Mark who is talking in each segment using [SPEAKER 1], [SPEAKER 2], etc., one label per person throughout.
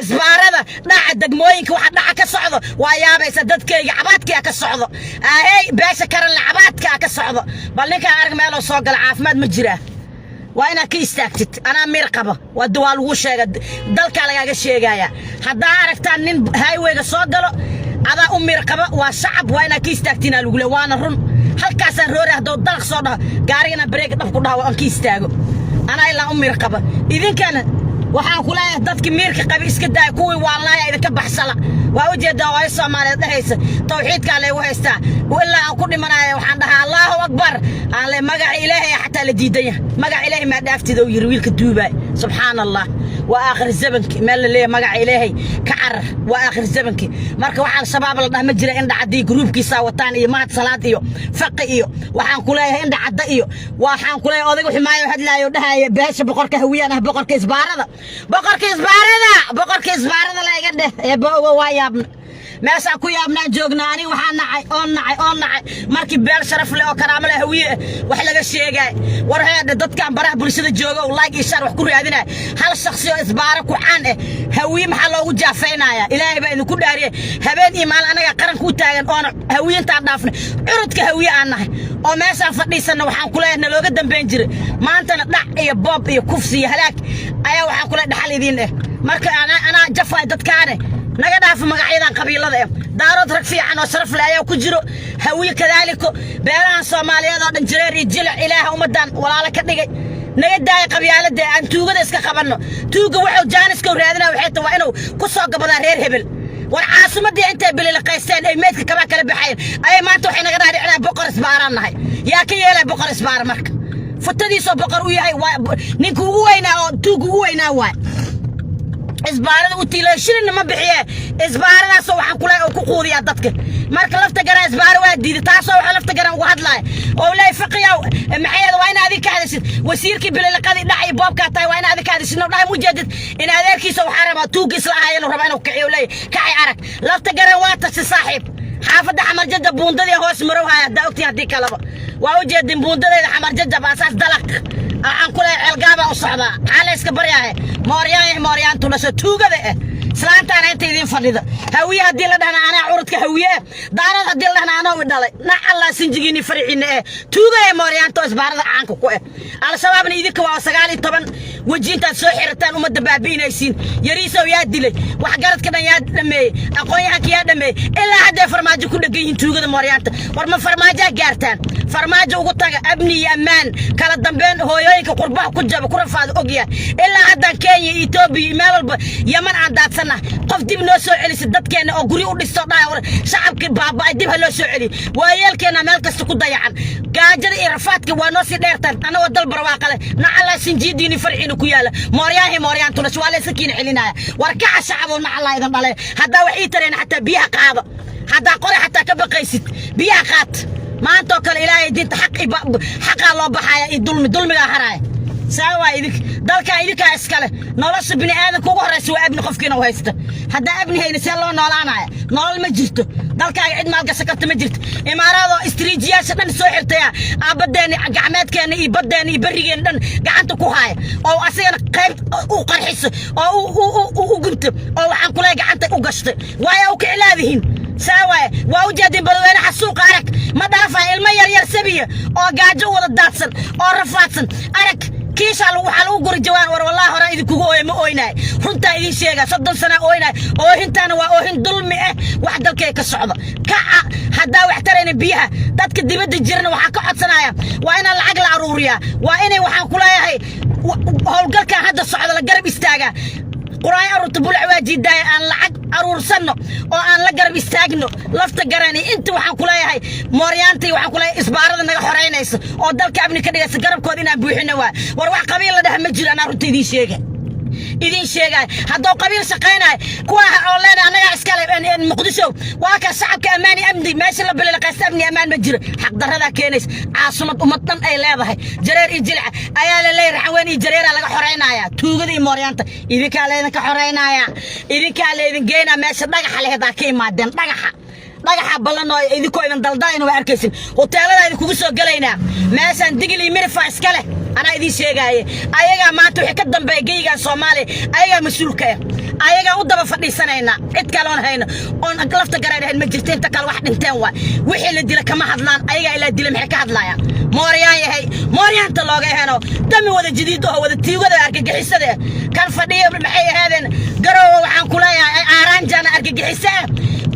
[SPEAKER 1] isbaarada dhaca degmooyinka waxa dhaca ka socdo waa yaabaysa dadkayga cabaadka ka socdo beesha karan la cabaadka ka socdo bal ninka arag meel oo soo gal caafimaad ma jira waa ina ka istaagtid ana mir qaba waa duwal ugu sheegay dalka lagaga sheegaya hadda aragtaan nin highway-ga soo galo ada u mir qaba waa shacab waa ina ka istaagtina lagu leeyahay waana run halkaas aan roori hadoo dalq soo dhaho gaarigana break dhaf ku dhaho aan ka istaago ana ilaa u mir qaba idinkana waxaan ku leeyahay dadkii miirka qabi iska daay kuwii waalaaya idinka baxsala waa u jeedaa oo Soomaaliyeed dhahaysa tawxiidka leh waxaysta walla aan ku dhimanayo waxaan dhahaa Allahu Akbar aan le magac Ilaahay xataa la diidaya magac Ilaahay ma dhaaftid oo yiri wiilka duubay subhanallah wa aakhir zamanki meel leeyahay magac Ilaahay ka carar wa aakhir zamanki marka waxaan shabaab la dhahay ma jira in dhacday groupkiisa wataan iyo maad salaad iyo faqi iyo waxaan ku leeyahay in dhacda iyo waxaan ku leeyahay odaygu ximaayo hadlaayo dhahayo beesha boqorka hawiyana boqorka isbaarada boqorka isbaarada la iga dheh ee baa waa yaabna meesha ku yaabnaa joognaa ani waxaan nacay markii beel sharaf leh oo karaamo leh hawiye wax laga sheegay war hay'adda dadkan baraha bulshada jooga oo like iyo share wax ku raadinay hal shakhsi oo isbaara ku caan hawiye maxaa loogu jaafeynaya ilaahay baa idinku dhaariyay habeen iyo maalin anaga qaran ku taagan oo hawiye inta dhaafna curudka hawiye aan nahay oo meesha fadhiisana waxaan ku leeyahay looga dambeyn jiray maantana dhac iyo boob iyo kufsi iyo halaag ayaa waxaan ku leeyahay dhaxal idin marka ana jafay dadkaane naga dhaaf magacyadan qabiilada daarad rag fiican oo sharaf leh ayaa ku jiro hawiye kadaaliko beelahan Soomaaliyeed oo dhan jireer iyo jilic ilaaha umadan walaalo ka dhigay naga daay qabyaalada aan tuugada iska qabanno tuuga wuxuu jaaniska raadinaa waxay tahay inuu ku soo gabadha reer hebel war caasimadii inta bilil qaysteen ay meedka kala baxayeen ay maanta waxay naga dhaadhicnaa boqor isbaaran nahay yaa ka yeelay boqor isbaar marka futadiisa boqor u yahay ninku ugu weynaa oo tuuga ugu weynaa waa isbaarada u tiilashin ma bixiye isbaaradaas waxaan kula ku quudiyaa dadka marka lafta garan isbaar waa diiday taas oo lafta garan ugu hadlay oo lay faqiyow maxayada waa in aad ka hadashid wasiirkii bilil qadi dhacay boobka taay waa in aad ka hadashid oo dhahay mujaddid in adeerkiisa waxa rabaa tuugis la ahayn raba inuu kiciyo lay kacay arag lafta garan waa tas saaxiib xaafada xamar jadda buundadii hoos marow haya daawti hadii kalaba waa u jeedin buundadeeda xamar jadda baasaas dalaq aan kula cilgaaba u socda xal iska baryahay mooriyaan tunasho tuugada islaantaan inta idin fadhida hawiye hadii la dhahna ana curudka hawiye daarad hadii la dhahna ana u dhalay na alla sinjigini farciina tuugada mooriyaan to isbaarada caanka ku al-shabaabna idinka waa 19 wajinta soo xirtaan umada baabiinaysiin yariiso yaa dilay wax garadka dhan yaa dhameey aqoonyahanka yaa dhameey ilaa hadda farmaajo ku dhageeyeen tuugada mooriyaanta war ma farmaajo gaartaan farmaajo ugu taga abni iyo amaan kala dambeyn hooyooyinka qurbaha ku jaba ku rafaad ogya ilaa hadda Kenya Ethiopia meel walba Yaman aan daadsana qof dib noo soo celisay dadkeena oo guri u dhisto dhaay shacabka baaba dib ha loo soo celi waayelkeena meel kasta ku dayacan gaajada iyo rafaadka waa noo si dheertan ana wada barwaaqale na alla sinjiidini farciina ku yaala mooriyaan tunash waa la sakiin celinaya warkaca shacaboo na alla idan dhalay hadda waxay tareen hatta biyaha qaado hadda qori hatta ka baqaysid biyaha qaad maanta kale ilaahay dinta xaq loo baxaya ee dulmiga haraay ساوا إذك ذلك إذك أسكله نلاش بني آدم كوجه رأس وابن خفكنا وهيسته هذا ابني هي نسأل الله نالنا نال مجرته ذلك عيد مالك سكت مجرت إمارة استراتيجية شدنا سوحرتها أبداني جعمات كان يبداني بريين دن جعنت كوهاي أو أصلا قيد أو قرحس أو قمت أو عن كل جعنت وقشت ويا وكعلاذهن ساوا وأوجد بلوين حسوق أرك ما دافع المير يرسبيه أو جاجو ولا داتسن أو رفاتسن أرك كيش على وحلو جوان والله هراء إذا كوجو ما أويناي هنتا إذا شيء صدق سنة أويناي أو هنتان وأوهن ظلم واحد الكيك الصعدة كع هدا واحترين بيها تذكر دبد الجرن وحكحت سنايا وأنا العقل عروريا وأنا وحنقولها هي هالقل كان هذا الصعدة القرب يستاجا قرآن أرتب العواجي داي أن لعق أرور سنة أو أن لقرب يستاجنه لفت جراني أنت وحنقولها هي موريانتي وحنقولها إسبارة إنك حرينيس أو دلك ابني كده يسقرب كودينا بوحنا وروح قبيلة ده مجرى أنا رتي دي شيء إذا شيء هذا قبيلة سقينا كواه أولنا أنا أسكال مقدسو وهك الشعب كأماني أمدي ما شاء الله بلا قسمني أمان مجرى حق ده هذا كينيس عاصمة أمتنا أي لا جرير الجلع أيا للي رحواني جرير على حرينا يا توجدي موريانتا إذا كان لنا كحرينا يا إذا كان لنا جينا ما شاء الله حليه ذا كيم مادن dhagaxa balan oo idinku idan daldaan oo arkaysin hoteelada idinku soo galayna meeshan digli mirfa iska leh ana idin sheegay ayaga maanta wixii ka dambeeyay geyga Soomaaliya ayaga mas'uulka ayaga u daba fadhiisanayna cid kale oon hayno oon lafta garayn ma jirto inta kale wax dhinteen waa wixii la dila kama hadlaan ayaga ila dila maxay ka hadlayaan mooriyaan yahay mooriyaanta looga heno dami wada jadiid oo wada tiigada argagixisada kan fadhiyo maxay ahaadeen garoowa waxaan ku leeyahay aaraanjana argagixisa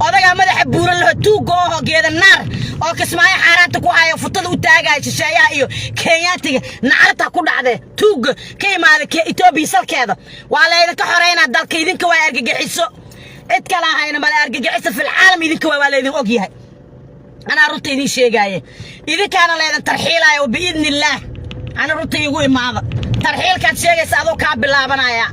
[SPEAKER 1] odaga madaxa buuran leh tuugo oo geedan naar oo kismaayo xaaraanta ku hayo futada u taagay shisheeyaha iyo Kenyaatiga nacalta ku dhacday tuugo ka imaada Itoobiya salkeeda waa la idinka xoreeyna dalka idinka waa argagixiso cid kale hayna mal argagixiso fil caalam idinka waa la idin og yahay ana runtii idin sheegay idinkaana la idin tarxiilayo biidnillah ana runtii igu imaada tarxiilkaad sheegaysa adoo ka bilaabanaya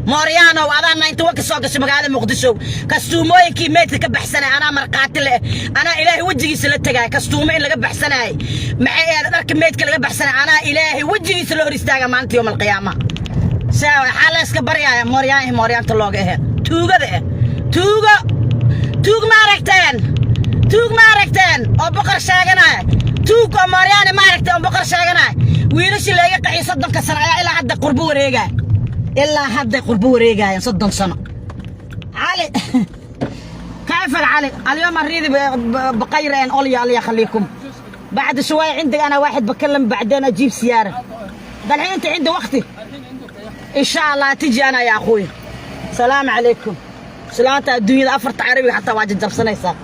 [SPEAKER 1] Mariano adana inta waka soo gashay magaalada Muqdisho kastuumooyinkii meedka ka baxsanay ana marqaati leh ana ilaahi wajigiisa la tagay kastuumo in laga baxsanay maxay aad dharka meedka laga baxsanay ana ilaahi wajigiisa loo hor istaaga maanta yawm alqiyaama saa xala iska baryaaya Marianta looga ah tuugada tuug ma aragteen oo boqor sheeganay tuug oo Mariano ma aragteen oo boqor sheeganay wiilasha laga qaxay 30 sano ayaa ilaa hadda qurbo wareegay إلا هذا قربوا ريجا صدق سنة علي كيف علي اليوم أريد بقيرين أولي الله يخليكم بعد شوي عندي أنا واحد بكلم بعدين أجيب سيارة ده الحين أنت عندي وقتي إن شاء الله تجي أنا يا أخوي سلام عليكم سلامة الدنيا أفرت عربي حتى واجد جاب سنة يسار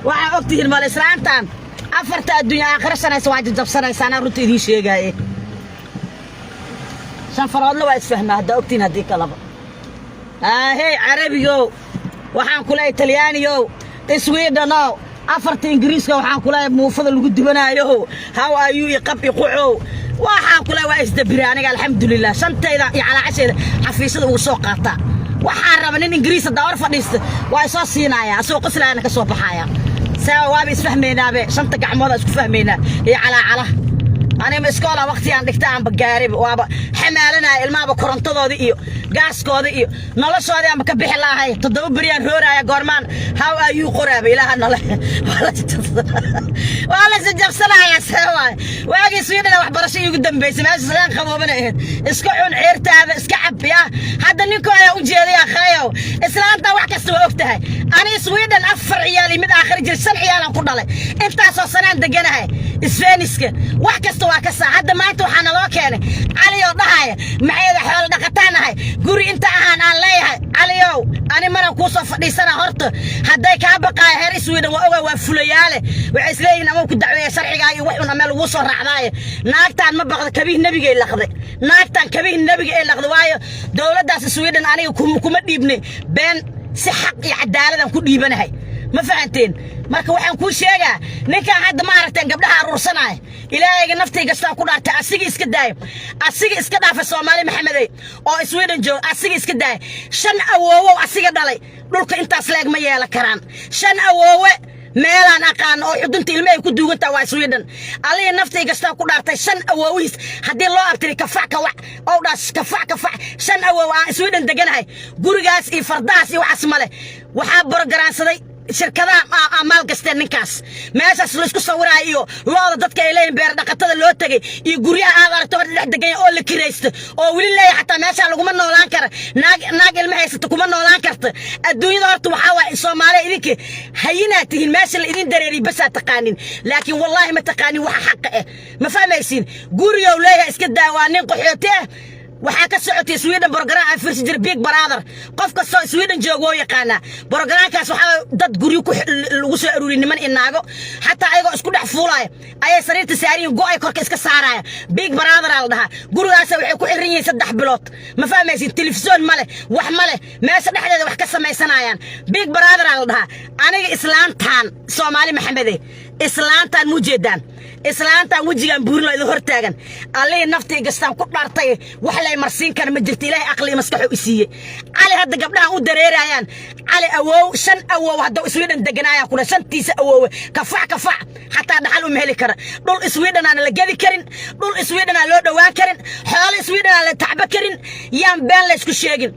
[SPEAKER 1] وأختي المال سلامة أفرت الدنيا آخر سنة واجد جاب سنة يسار أنا رتي دي شيء جاي شان فراد لو اسفهمه هدا اوقتين هديك لبا هي عربيو waxaan kula Talyaaniyo Swedeno afarta Ingiriiska waxaan kula muufada lagu dibanayo how are you qabbi quxow waxaan kula waa isdabir aniga alxamdulillah shantayda iyo ala casheeda xafiisada ugu soo qaata waxaan rabaa in Ingiriis daawar fadhiisto waa soo siinaya soo qoslaana ka soo baxaya saa waa isfahmeenaabe shanta gacmood isku fahmeena iyo ala أنا مسكولة وقتي عندك تعم بجارب وابا حمالنا الماء بكرنتضة دي جاس كذا نلاش هذا عم كبيح الله هاي تدور بريان هورا يا جورمان how are you قراب إله نلا ولا سجف سنة يا سوا واجي سوينا لو حبر شيء قدام بيس ما سلام خمو بنهد اسكعون عيرت هذا اسكعب يا هذا نيكو يا وجيري يا خيو إسلام تا وحكي سوى وقتها أنا سوينا أفر عيالي من آخر جل سن عيالي قدالي أنت أسوأ سنة دقنا هاي إسفانيسك وحكي وكسا هذا ما أنتوا حنا لو كان عليو ضحايا معي حول دقتنا هاي قولي أنت أنا ليه عليو أنا مرة كوصف دي سنة هرت هذا كابقى هاري سويدا وفلياله وعسلينا ممكن دعوة شرعي جاي وحنا مال وصل رعاية ناقتان ما بقى كبيه النبي جاي لقضي ناقتان كبيه النبي جاي لقضي وايو دولة داس سويدا أنا كم ابني بين سحق عدالة كل يبنى هاي ما فهمتين marka waxaan ku sheegaa ninka hadda ma aragteen gabdhaha aruursanay ilaahay naftii gastaa ku dhaartay asiga iska dhaafa Soomaali Maxameday oo Sweden joog asiga iska daay shan awoowo asiga dhalay dhulka intaas leeg ma yeelan karaan shan awoowe meelaan aqaan oo xudunta ilmo ay ku duugantaa waa Sweden aliya naftii gastaa ku dhaartay shan awoowis hadii loo abtiri kafac oo dhaas kafac shan awoow aan Sweden deganahay gurigaas iyo fardaas iyo wax asmale waxa bargaraansaday shirkadaha amaal gasteen ninkaas meeshaas la isku sawiraayo looda dadka ay leeyeen beer dhaqatada loo tagay iyo guryaha aad aragto dhex degan oo la kireysto oo wili leeyahay xataa meesha lagu ma noolaan kara naag ilma haysato kuma noolaan karto adduunyada horta waxa waa Soomaaliya idinka hayinaatihin meesha la idin dareeri bas taqaanin laakiin wallahi ma taqaanin waxa xaq ah ma fahmaysiin guriyo leeyahay iska daawaanin qaxoote waxaa ka socotay Sweden program ay firsi jir Big Brother qofka soo Sweden joogo yaqaana programkaas waxa dad guriyo ku lagu soo aruurin niman inaago hatta ayagoo isku dhex fuulay ay sariirta saariin go'ay korka iska saaraya Big Brother al dhaha gurigaas waxay ku xiran yihiin 3 bilood ma fahmaysid television male wax male meesha dhexdeeda wax ka sameeysanayaan Big Brother al dhaha aniga islaantan Soomaali Maxameday islaantan mujeedaan islaantan wajigan buurna idin hortaagan alle naftii gastaan ku dhaartay wax la marsiin kar ma jirto ilaahay aqli maskaxo isiiye ali hadda gabdhaha u dareerayaan ali awoow shan awoow hadda Sweden deganaaya kuna shantiisa awoow kafac hatta dhaxal u meheli kara dhul Sweden aan la gadi karin dhul Sweden aan loo dhawaan karin xoolo Sweden aan la tacba karin yaan been la isku sheegin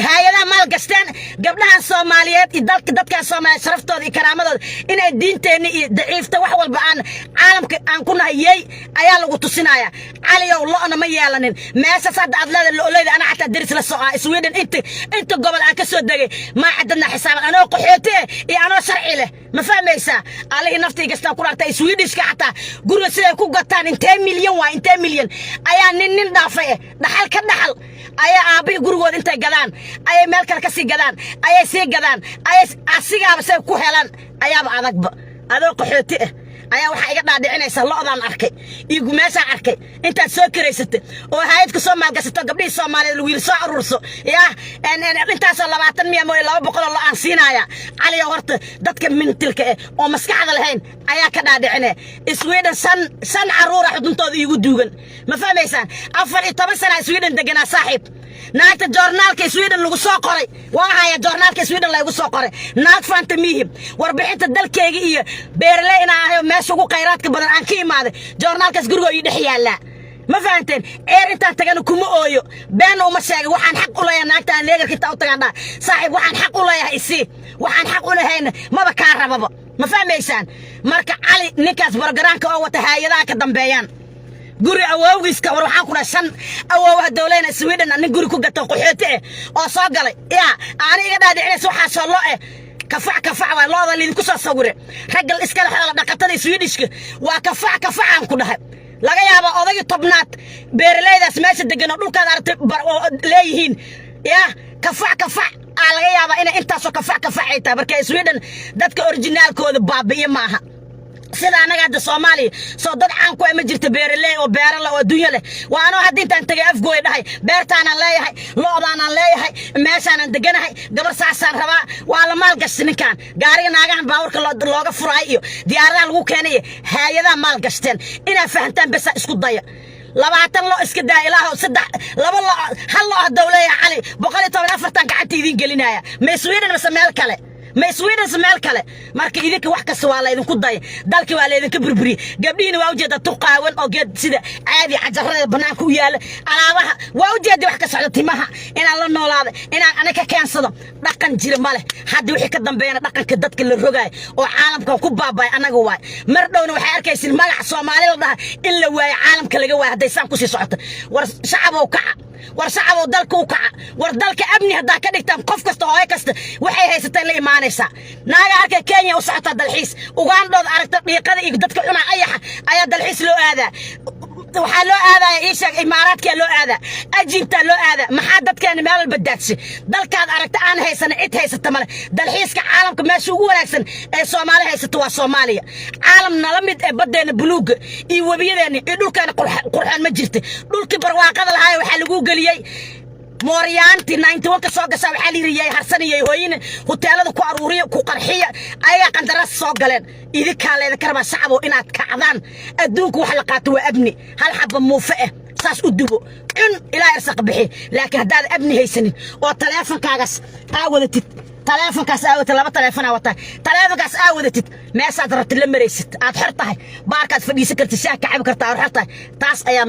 [SPEAKER 1] hay'adaha maal gasteen gabdhahan Soomaaliyeed iyo dadka Soomaaliyeed sharaftooda iyo karaamadooda inay diinteena iyo daciifta wax walba aan caalamka aan ku nahayay ayaa lagu tusinaya cali oo lo'na ma yeelanin meesha sadda adlada looleeda ana xataa diris la soo Sweden inta gobol aan ka soo dagay ma cadadna xisaab anoo qaxooti iyo anoo sharci leh ma fahmaysaa alihi naftii gastaa ku raagtay Swedishka xataa guriga siday ku gataan intee milyan ayaa nin dhaafay dhaxal ka dhaxal ayaa aabi gurigooda intay gadaan ayay meel kale ka sii gadaan ayay sii gadaan ayay asigaaba say ku helaan ayaaba adagba adoo qaxooti ayaa waxa iga dhaadhicinaysa lo'daan arkay igu meeshaan arkay intaad soo kireysatay oo hay'adka Soomaal gasato gabdhii Soomaaliyeed lagu yiri soo ururso intaas 20 miya mooy 200 la aan siinaya cali horta dadka mintilka oo maskaxda lahayn ayaa ka dhaadhicinay Sweden san caruura xuduntooda igu duugan ma fahmaysaan 14 sano Sweden deganaa saaxiib naagta joornaalka Sweden lagu soo qoray waa haya joornaalka Sweden lagu soo qoray naag fantamihi warbixinta dalkayga iyo beerleyna ah meesha ugu khayraadka badan aan ka imaaday joornaalkaas guriga ii dhex yaala ma fahanteen inta tagan kuma ooyo been uma sheegay waxaan xaq u leeyahay naagta aan leegarka ta u tagandha saaxiib waxaan xaq u leeyahay waxaan xaq u leeyahay maba ka rababa ma fahmaysaan marka cali ninkaas bargaraanka oo wata hay'adaha ka dambeeyaan guri awowgiiska war waxaan ku dhashan awowaha dawladda Sweden aan guri ku gato qaxooti oo soo galay aniga dhaadhicinaysa waxa soo loo kafac waa looda lidinku soo sawire ragal iska la dhaqatada Swedishka waa kafac aan ku dhahay laga yaabo odayga tobnaad beerleydaas meesha degan oo dhulka aragtay leeyihiin kafac laga yaabo in intaas oo kafac ay tahay marka Sweden dadka originalkooda baabiye maaha sida anaga hadda Soomaaliya soo dad caan ku ma jirto beerley oo beerala oo adduunyo leh waana hadda intaan tagay afgooy dhahay beertaan aan leeyahay lo'daan aan leeyahay meeshaan aan deganahay gabar saasaan rabaa waa la maal gashay ninkan gaariga naagahan baawrka looga furay iyo diyaaradaha lagu keenay hay'adaha maal gashteen ina fahantaan bas isku daya 20 loo iska daa ilaahow 3 laba loo hal loo dawlaya cali 114 gacanta idin gelinaya ma Sweden ma meel kale ما Sweden meel kale marka idinka wax kasta waa la idinku day dalki waa la idinka burburi gabdhiina waa ujeeda tuqaawan oo geed sida caadi cajarada banaanka u yaala alaabaha waa ujeeda wax ka socdo timaha inaan la noolaado inaan anaga kaansado dhaqan jira male hadda wixii ka dambeeyana dhaqanka dadka la rogay oo caalamka ku baabay anaga waay mar dhowna waxa arkaysin magac Soomaaliyeed dhaha in la waay caalamka laga waay haday saan ku sii socoto war shacabku kaca war shacabku dalku kaca war dalka abni hadaa ka dhigtaan qof kasta oo ay kasta waxay haysatay la imaanaysa naaga arkay Kenya u socota dalxiis Ugandooda aragta dhiiqada iyo dadka cuna ayaxa ayaa dalxiis loo aadaa waxa loo aadaa Iisha Imaaraadka loo aadaa Ajibta loo aadaa maxaa dadkan meel badaadshay dalkaad aragta aan haysan cid haysata male dalxiiska caalamka meesha ugu wanaagsan ee Soomaaliya haysato waa Soomaaliya caalamna la mid ee badeena buluug iyo wabiyadeena iyo dhulkan qurxan ma jirto dhulkii barwaaqada lahaay waxa lagu galiyay Moriyanti 91 ka soo gashay waxa liiriyay harsaniyay hooyin hoteelada ku aruuriyo ku qarxiya ayaga qandaras soo galeen idinka leeda karba shacabo inaad kacdaan adduunku wax la qaato waa abni hal xabba muufa saas u dubo in ilaa irsaq bixi laakiin hadaad abni haysanin oo taleefankaagas aawadatid taleefankaas aawata laba taleefan wata taleefankaas aawadatid meeshaad rabtid la maraysid aad xor tahay baarkaad fadhiisan kartid shaah ka cabi kartaa aad xor tahay taas ayaa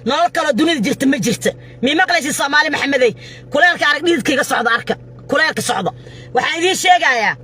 [SPEAKER 1] nolol kale dunida jirta ma jirta mi maqlaysid Soomaali Maxamedey kuleelka arag dhididkayga socdo arka kuleelka socdo waxaan idin sheegayaa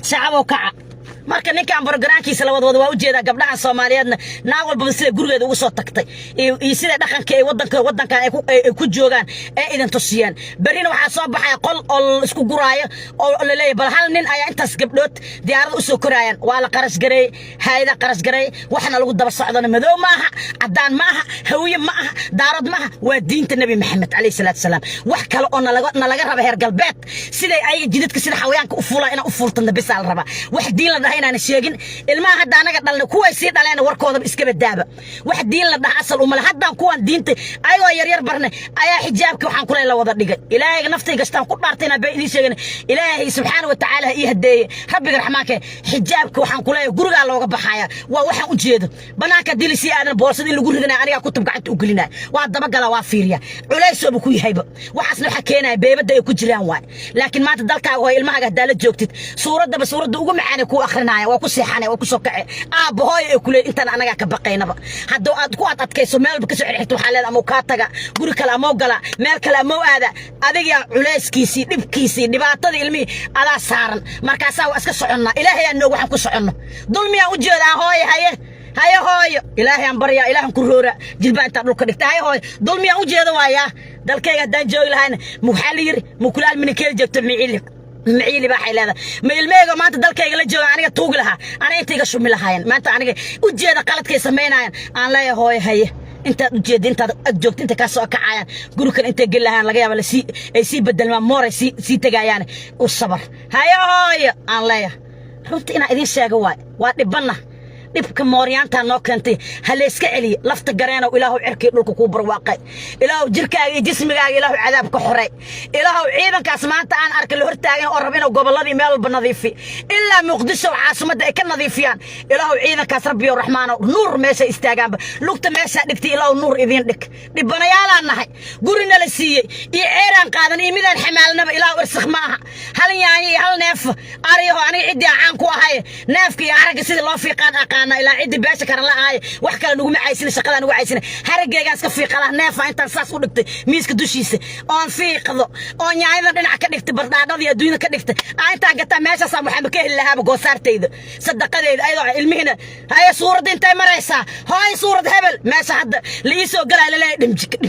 [SPEAKER 1] shacabo kaca marka ninkan bargaraankiisa la wadwado waa u jeeda gabdhaha Soomaaliyeedna naag walba sida gurigeeda ugu soo tagtay iyo sida dhaqanka ee wadanka ay ku joogan ee idan tusiyaan barina waxa soo baxay qol oo isku guraayo oo la leeyahay bal hal nin ayaa intaas gabdhood diyaarada u soo korayaan waa la qarash garay hay'ada qarash garay waxna lagu daba socdana madow maaha cadaan maaha hawiye maaha daarad maaha waa diinta nabi maxamed alayhi salaatu salaam wax kale oo nalaga raba heer galbeed sida ay jidadka sida xawayaanka u fuula ina u fuultan bisal raba wax diin la inaan sheegin ilmaha hadda anaga dhalna kuwa sii dhaleen warkooda iska badaaba wax diin la dhaha asal umma haddaan kuwan diinta ayagoo yar barnay ayaa xijaabka waxaan kula la wada dhigay ilaahay naftay gastaan ku dhaartayna bay idin sheegin ilaahay subhanahu wa ta'ala ii hadeeyay rabbiga raxmaanka xijaabka waxaan kula guriga looga baxaya waa waxaan u jeedo banaanka dilisi aadan boorsada in lagu ridana aniga ku tub gacanta u gelinaa waa daba gala waa fiiriya culeysooba ku yahayba waxaasna waxa keenay beebada ay ku jiraan waay laakiin maanta dalkaaga oo ilmaha hadda la joogtid suurada ugu macaan ku akhrin akhrinaya waa ku seexanay waa ku soo kacay hooyo ay kule intaan anaga ka baqaynaba haddii aad ku adkayso meelba ka soo xirxito waxa leedahay ama ka taga guri kale ama gala meel kale ama aada adiga culayskiisii dhibkiisii dhibaatada ilmi ala saaran markaas waa iska soconna ilaahay aan waxaan ku soconno dulmiya u jeedaa hooyo haye hooyo ilaahay aan barya ilaahan ku roora jilbaa inta dhulka dhigta haye hooyo dulmiya u jeedo waaya dalkayga hadaan joogi lahayn muxalir mukulaal min keel joogto معيلي بقى حيلاده ما الميغا ما انت دالكا يغلا جوغا انيغا توغ لها انا انتيغا شمي لهاين ما انت انيغا وجيدا قلدكاي سمينايان ان لا هوي هي انت وجيد انت جوجت انت كاسو كعايان غوركن انت جيل لهان laga yaaba ay si bedel ma moray si tagayaan oo sabar hayo hooyo aan leeyahay runtii ina idin sheego waa dhibana dhibka mooryaanta noo keentay hal iska celiyo lafta gareeno ilaahu cirkii dhulka ku barwaaqay ilaahu jirkaaga iyo jismigaaga ilaahu cadaab ka xoray ilaahu ciidankaas maanta aan arkay la hortaagan oo rab inuu goboladii meel walba nadiifi ilaa muqdisho caasimada ay ka nadiifiyaan ilaahu ciidankaas rabbi oo raxmaano nuur meesha istaagaanba lugta meesha dhigtay ilaahu nuur idin dhig dhibanayaal nahay gurina la siiyay iyo ceeraan qaadan iyo midaan xamaalnaba ilaahu irsax maaha hal yaani hal neef ariyo aniga cidii aan ku ahay neefkii araga sida loo fiiqaan أنا إلى عد باشا كان لا هاي وحكى نقول معايسين شقلا نقول عايسين هرجع جالس كفي قلا نافع أنت ساس ودكت ميسك دوشيس أن في قضاء أن يعيد لنا كدكت برنامج يا دوينا كدكت أنت قلت ماشي صار محمد كه اللي هذا قصار تيد صدق هذا أيضا المهنة هاي صورة أنت مريسة هاي صورة هبل ماشي حد ليسو قال لا دمجك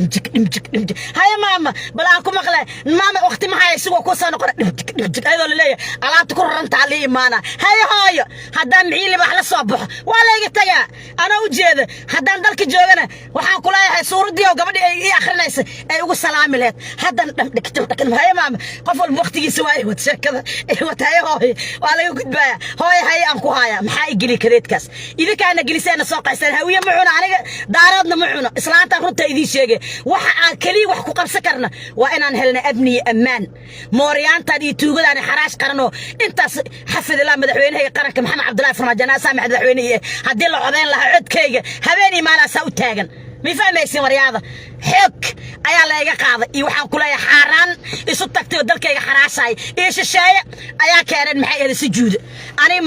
[SPEAKER 1] هاي ماما بلاكم مخلا ماما أختي ما هاي سوى كوسان قرا دمجك أيضا اللي على تكرر تعليم معنا هاي هذا معيلي بحلا صبح ولا يقتيا أنا وجد هذا ندرك جوجنا وحنا كلها صورة دي وقبل آخر ناس يقول سلام لك هذا كتبت كلمة هاي ماما قفل وقت يسوي وتشكل وتهاي هاي ولا يقول بيا هاي أنكو هاي محاي جلي كريت كاس إذا كان جلسنا ساق عسل هوية معنا على دارنا معنا إسلام تغرد تأذي شيء كلي وحكو قبل سكرنا وأنا نهلنا ابني أمان موريان تدي توجد أنا حراش قرنه أنت حفظ الله مدحوين هي قرنك محمد عبد الله فرماجنا سامح مدحوين هدي الله عذين لها عد كيجا هبيني ما أنا سوي تاجن مفهميسين ورياضة حك أيا لا يقاضي يوحنا كلها حاران يصير تكتير دلك يا حراساي إيش الشيء أيا كان محي السجود أنا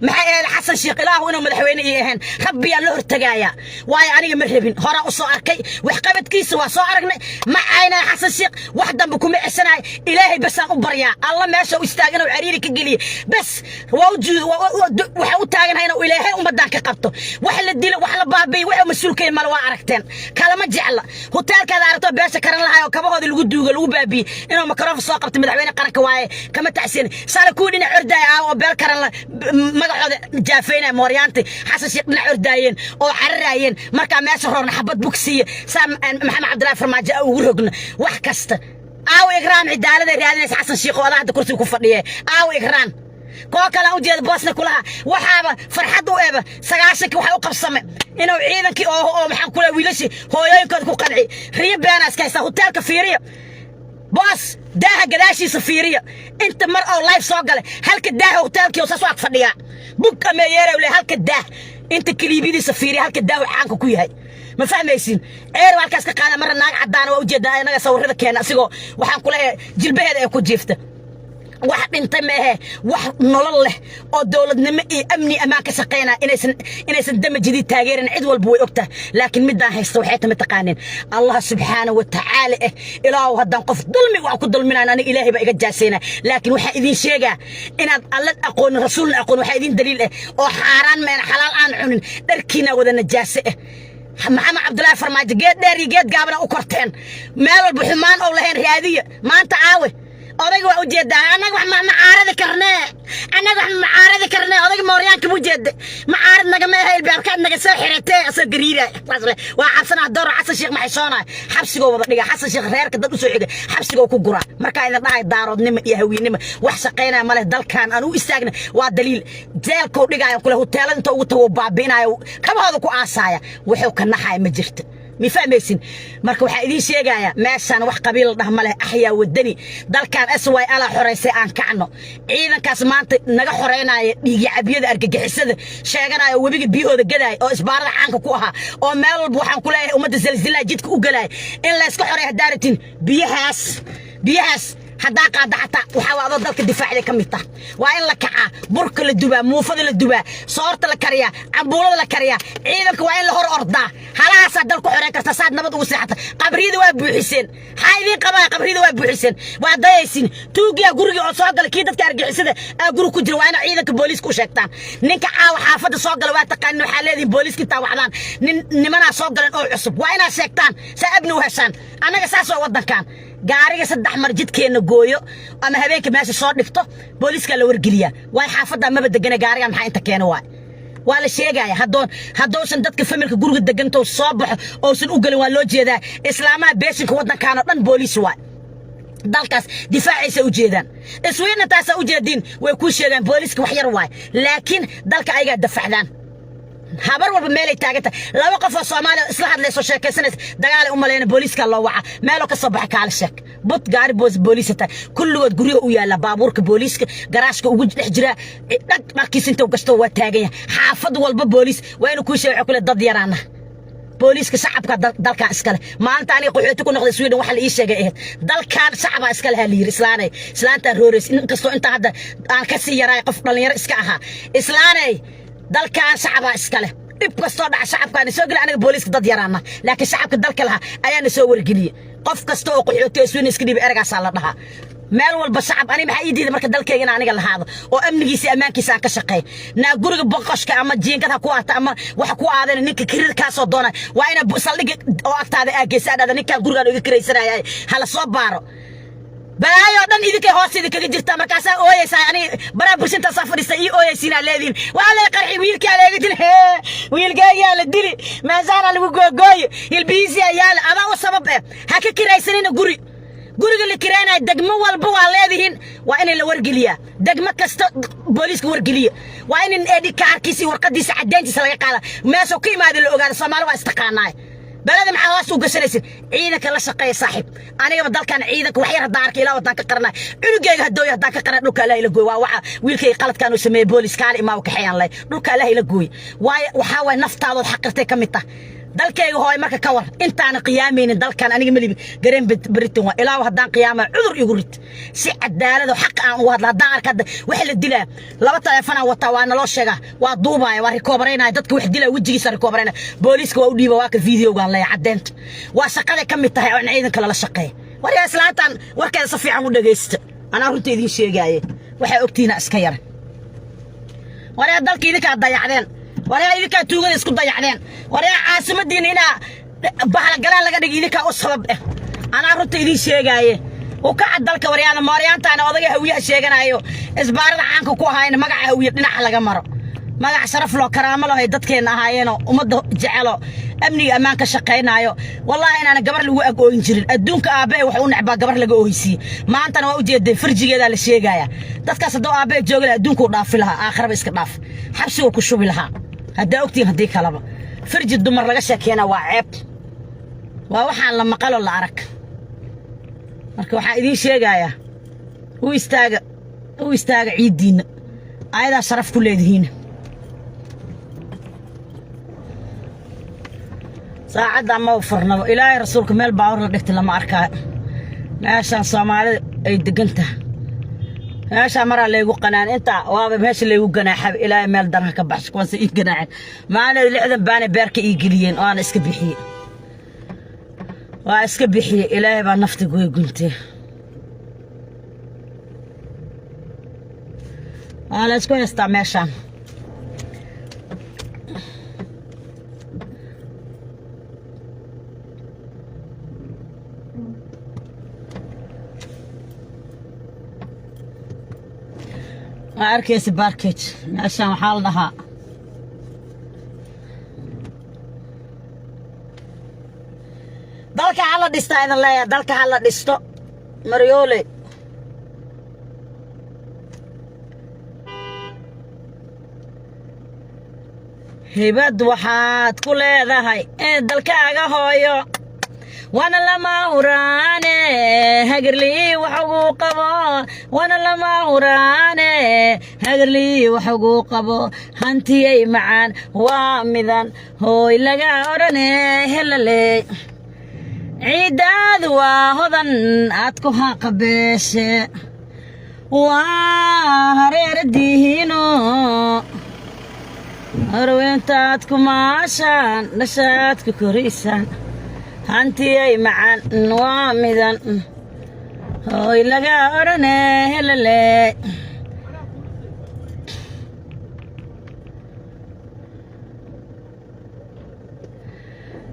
[SPEAKER 1] محي حسن شيخ الله وإنه مدحوين إيهن ربي الله ارتجايا واي أنا مرهبين هراء صاركي وحقبت كيس وصاركنا مع عين حسن شيخ واحدة بكم سنة إلهي بس أقبريا الله ما شو يستاجنا وعريرك الجلي بس ووجود وحاول تاجنا هنا وإلهي ومدانك قبته وحل الدين وحل بابي وحل مسؤول كي مال وعركتين كلام جعل هوتيل كذا عرفتوا بيش كرن لها وكبه هذا الجدوج الوبابي إنه مكرف الساقط مدعوين قرك واي كما تحسين سالكون إن عرداي أو بيل كرن ما قعد جافين موريانتي حاسس يقنع عرداين أو عراين ما كان ماشهر حبة بوكسية سام محمد عبد الله فرماجة ورقنا وحكست أو إجرام عدالة رياضي حسن شيخ والله هذا كرسي كفرية أو إجرام كوكلا وجد بوسنا كلها وحابة فرحت وإبة سجاشك وحوق السماء إنه عينك أو محن كلها ويلشي هو يمكن تكون قنعي ريب بيناس كيسا هوتيل كفيرية بوس داها قداشي سفيرية أنت مرأة لايف صاقلة هلك الداها هوتيل كيو ساسواق فرديا بكا مييرا ولا هلك الداه أنت كليبي دي سفيرية هلك الداه وحانكو كوي هاي ما فهميسين عير والكاس كقانا مرة ناق عدانا ووجد أنا صور هذا كان أسيقو وحان كلها جلبه هذا يكون جيفته واحد انت ما واحد نلله او دولة نمئي امني اما كسقينا انيسن دم جديد تاغيرن عد والبوي اوكته لكن مدان هيستو وحيتا متقانين الله سبحانه وتعالى الهو هدان قف ظلمي واكو ظلمنا انا الهي با ايغا جاسينا لكن waxa idin sheega inaad alla aqoon rasuulna aqoon waxa idin daliil oo xaraan meen xalaal aan cunin dharkiina wada najaase محمد عبد الله فرماجة جيد داري جيد قابنا وكرتين مال البحمان او لهين رياضية ما انت عاوي أوديك وأوجد أنا وح معارض كرناه أنا وح معارض كرناه أوديك موريان كبوجد معارض نجمع هاي البركات نجس ساحرته أصل قريرة وحسنا الدور حسن شيخ محيصانة حبس جو بدرجة حسن شيخ غير كده بسوي حبس جو كجرا مركا إذا ضاع دارود نم يهوي نم وحسقينا ماله دل كان أنا استجنا والدليل زي الكود رجع كله هوتيل أنت وتوبابينا كم هذا كو عصايا وحوك النحاي مجرت مفهميسين marka waxa idin sheegaya meeshan wax qabiil dhahmale axya wadani dalkan asway ala xoreysay aan kacno ciidankaas maanta naga xoreynaayo dhiig cabiyada argagixisada sheeganayo wabiga biyahooda gaday oo isbaarada caanka ku aha oo meel walba waxaan ku leeyahay umada zalzilaa jidka u galay in la iska xoreeyo daaratin biyahaas haddaa qaada xataa waxaa waa adoo dalka difaacda ka mid tah waa in la kacaa burka la dubaa muufada la dubaa soorta la kariyaa cambuulada la kariyaa ciidanka waa in la hor ordaa halahaasaa dalku xoreyn karta saad nabad ugu seexata qabriyada waa buuxiseen maxaa idiin qabaa qabriyada waa buuxiseen waa dayaysin tuugiyaa gurigii oo soo gala kii dadka argixisada guri ku jira waa ina ciidanka booliiska u sheegtaan ninka caawa xaafadda soo gala waa taqaanin waxaa leedihin booliiska intaa waxdaan nimanaa soo galan oo cusub waa inaad sheegtaan saa abni u heshaan annaga saas oo waddankan gaariga 3 mar jidkeena gooyo ama habeenka meesha soo dhifto booliiska la wargeliya way xaafadda ma badagana gaariga maxaa inta keeno waa la sheegaya haddoosan dadka familka guriga deganto soo baxo oo san u galin waa loo jeedaa islaamaha beeshinka waddankan oo dhan booliis waa dalkaas difaaciisa u jeedaan iswiina taasa u jeedin way ku sheegaan booliiska wax yar waay laakiin dalka ayaga dafacdaan habar walba meelay taaganta laba qof oo Soomaali isla hadlayso sheekaysanaysa dagaal u maleena booliiska loo waca meelo ka soo baxay kaal sheek bud gaari booliisata kulligood guriga u yaala baabuurka booliiska garaashka ugu dhex jira markiis inta uu gasto waa taagan xaafad walba booliis waa inuu ku sheego kule dad yaraana booliiska shacabka dalka iskale maanta ani qaxooti ku noqday Sweden waxa la ii sheegay dalkan shacabka iskale haliir islaanta roores in kasto inta hadda aan ka sii yaray qof dhalinyaro iska aha islaanay dalkan shacabka iskale dib kasto dhac shacabka soo gal aniga booliiska dad yaraana laakiin shacabka dalka laha ayaana soo wargeliyay qof kasto oo qaxooti Sweden iska dhib ergaas la dhaha meel walba shacab ani maxay ii diiday marka dalkayga aniga lahaado oo amnigiisa amaankiisa ka shaqeey na guriga boqoshka ama jiinkada ku aata ama wax ku aadan ninka kirir ka soo doona waa ina saldhig oo agtaada aageysada ninka guriga iga kiraysanayay hala soo baaro baayo dhan idinka hoos idinka jirta markaas ooyaysa ani bara bulshada safarisa ii ooyaysiina leedin waa la qarxi wiilka leega dil wiilkayga la dili ma zaana lagu googooy ilbiisi ayaal aba u sabab ha ka kiraysanina guriga la kiraanay degmo walba waa leedihiin waa in la wargeliya degmo kasta booliiska wargeliya waa in eedi kaarkiisi warqadiisa cadeyntiisa laga qaada meesha ka imaado la ogaado Soomaali waa istaqaanay balada maxaa hoos u gashanaysid ciidanka la shaqeeya saaxiib aniga dalkan ciidanka wax yar daarka ilaa wadan ka qarnay cunugayga hadooy hadaa ka qaran dhulka la ila gooy waa waxa wiilkay qaladkan uu sameeyay booliiska ima u kaxayaan lay dhulka la ila gooy waxa way naftaada xaqirtay kamid ah dalkayga hooy marka ka war intaan qiyaameen dalkan aniga malibi gareen Britain waa ilaa hadaan qiyaama cudur igu rid si cadaalad oo xaq aan u hadla hadaan arkada wax la dilaa laba telefoon aan wata waa naloo sheega waa duubay waa recovereynaa dadka wax dilaa wajigiisa recovereynaa booliiska waa u dhiiba waa ka videoga la cadeynta waa shaqada kamid tahay oo ciidanka la shaqeey wariya islaatan warkeeda si fiican u dhageysta ana runta idin sheegaaye waxa ogtiina iska yar wariya dalka idinka dayacdeen wariya idinka tuugada isku dayacdeen wariya caasimadina ina bahal galaan laga dhigay idinka u sabab ana runta idin sheegaaye oo ka dalka wariyada Maaryaantaana odaga hawiyaha sheeganayo isbaarada caanka ku ahaayeen magaca hawiye dhinaca laga maro magac sharaf loo karaamo loo hay dadkeena ahaayeen umada jecelo amniga amaan ka shaqeynaayo wallahi inaana gabar lagu agooyin jirin adduunka aabe wax u nacba gabar laga oohaysi maantana waa u jeeday farjigeeda la sheegaya dadkaas hadoo aabe joogay adduunku dhaafi laha aakhiraba iska dhaaf xabsiga ku shubi laha hadda ogtiin hadii kalaba farji dumar laga sheekeena waa ceeb waa waxaan la maqalo la arag marka waxa idin sheegaya u istaaga ciidiina ayada sharaf ku leedihiin saacada ma farnabo ilaahay rasuulka meel baawar la dhigtay lama arkaa meeshan Soomaalida ay deganta meesha mara leegu qanaan inta waaba meesha leegu ganaaxay ilaahay meel daran ka baxsh kuwan si ganaaxay maana 60 baana beerka ii geliyeen oo aan iska bixiyay waa iska bixiyay ilaahay baa nafta gooy guntay ala isku heesta meeshan arkaysi barkage meeshan waxaa la dhahaa dalka hala dhista idan leeyahay dalka hala dhisto Maryoole hibad waxaad ku leedahay dalkaaga hooyo وانا لما وراني هقرلي وحقوق ابو وانا لما وراني هقرلي وحقوق ابو هانتي معان وامذان هو لقا وراني هلالي ciidaadu waa hodan aad ku haqabeeshe waa hareeradihiino harweentaad ku maashaan dhashaad ku koraysaan hantiyay macaan waa midan hooy laga odhane helale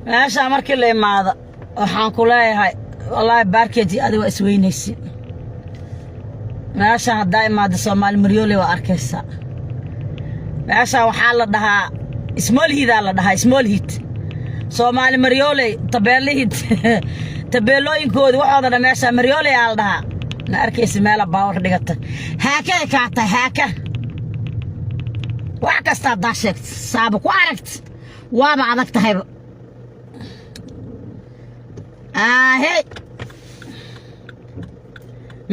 [SPEAKER 1] meeshaa markii la imaado waxaan ku leeyahay wallaahi baarkeedii adiga waa isweynaysi meesha haddaa imaado Soomaali Maryoole waa arkaysaa meesha waxaa la dhahaa small hidaa la dhahaa small hit Soomaali Maryoole tabeelihid tabeelooyinkooda waxooda dhan meesha Maryoole aa la dhahaa ma arkaysi meela baawar dhigata haakay kaata haaka wax kasta haddaa sheegta saaba ku aragta waaba adag tahayba hey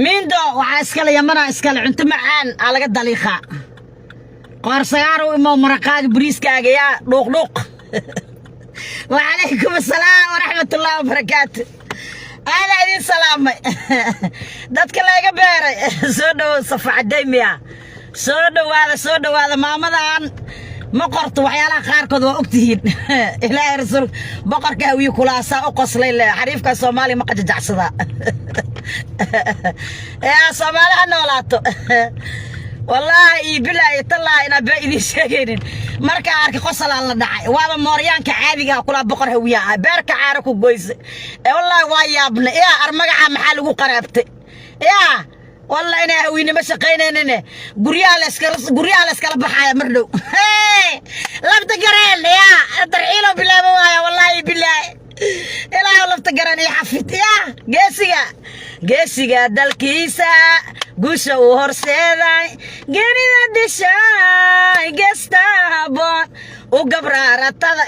[SPEAKER 1] mindo waxaa iskale yamana iskale cunto macaan aa laga daliiqaa qorsagaar u imo maraqaaga bariiskaaga yaa dhuuq وعليكم السلام ورحمة الله وبركاته أنا إذن سلامي دادك الله يقبيري سودو صفع الديمية سودو هذا مامدان ما قرط وحيالا خاركود وأكتهين إلهي رسول بقر كهوي كلاسا أقص ليلة حريفك الصومالي ما قد جعصدا يا صومالي أنا ولاتو والله بالله يطلع إنا بإذن شاكين marka arka qosol aan la dhacay waaba mooryaanka caadiga kula boqor hawiyaa beerka caarku goys wallahi waa yaabna armagaca maxaa lagu qaraabtay wallahi ina haweenimo shaqeynayna guryaha la iskala baxaya mardhow labta gareen darciilo bilaabo waaya wallahi billahi ilaahay labta gareen iyo xafid geesiga dalkiisa gusha uu horseeday geerida dishay gestaabon u gabraaratada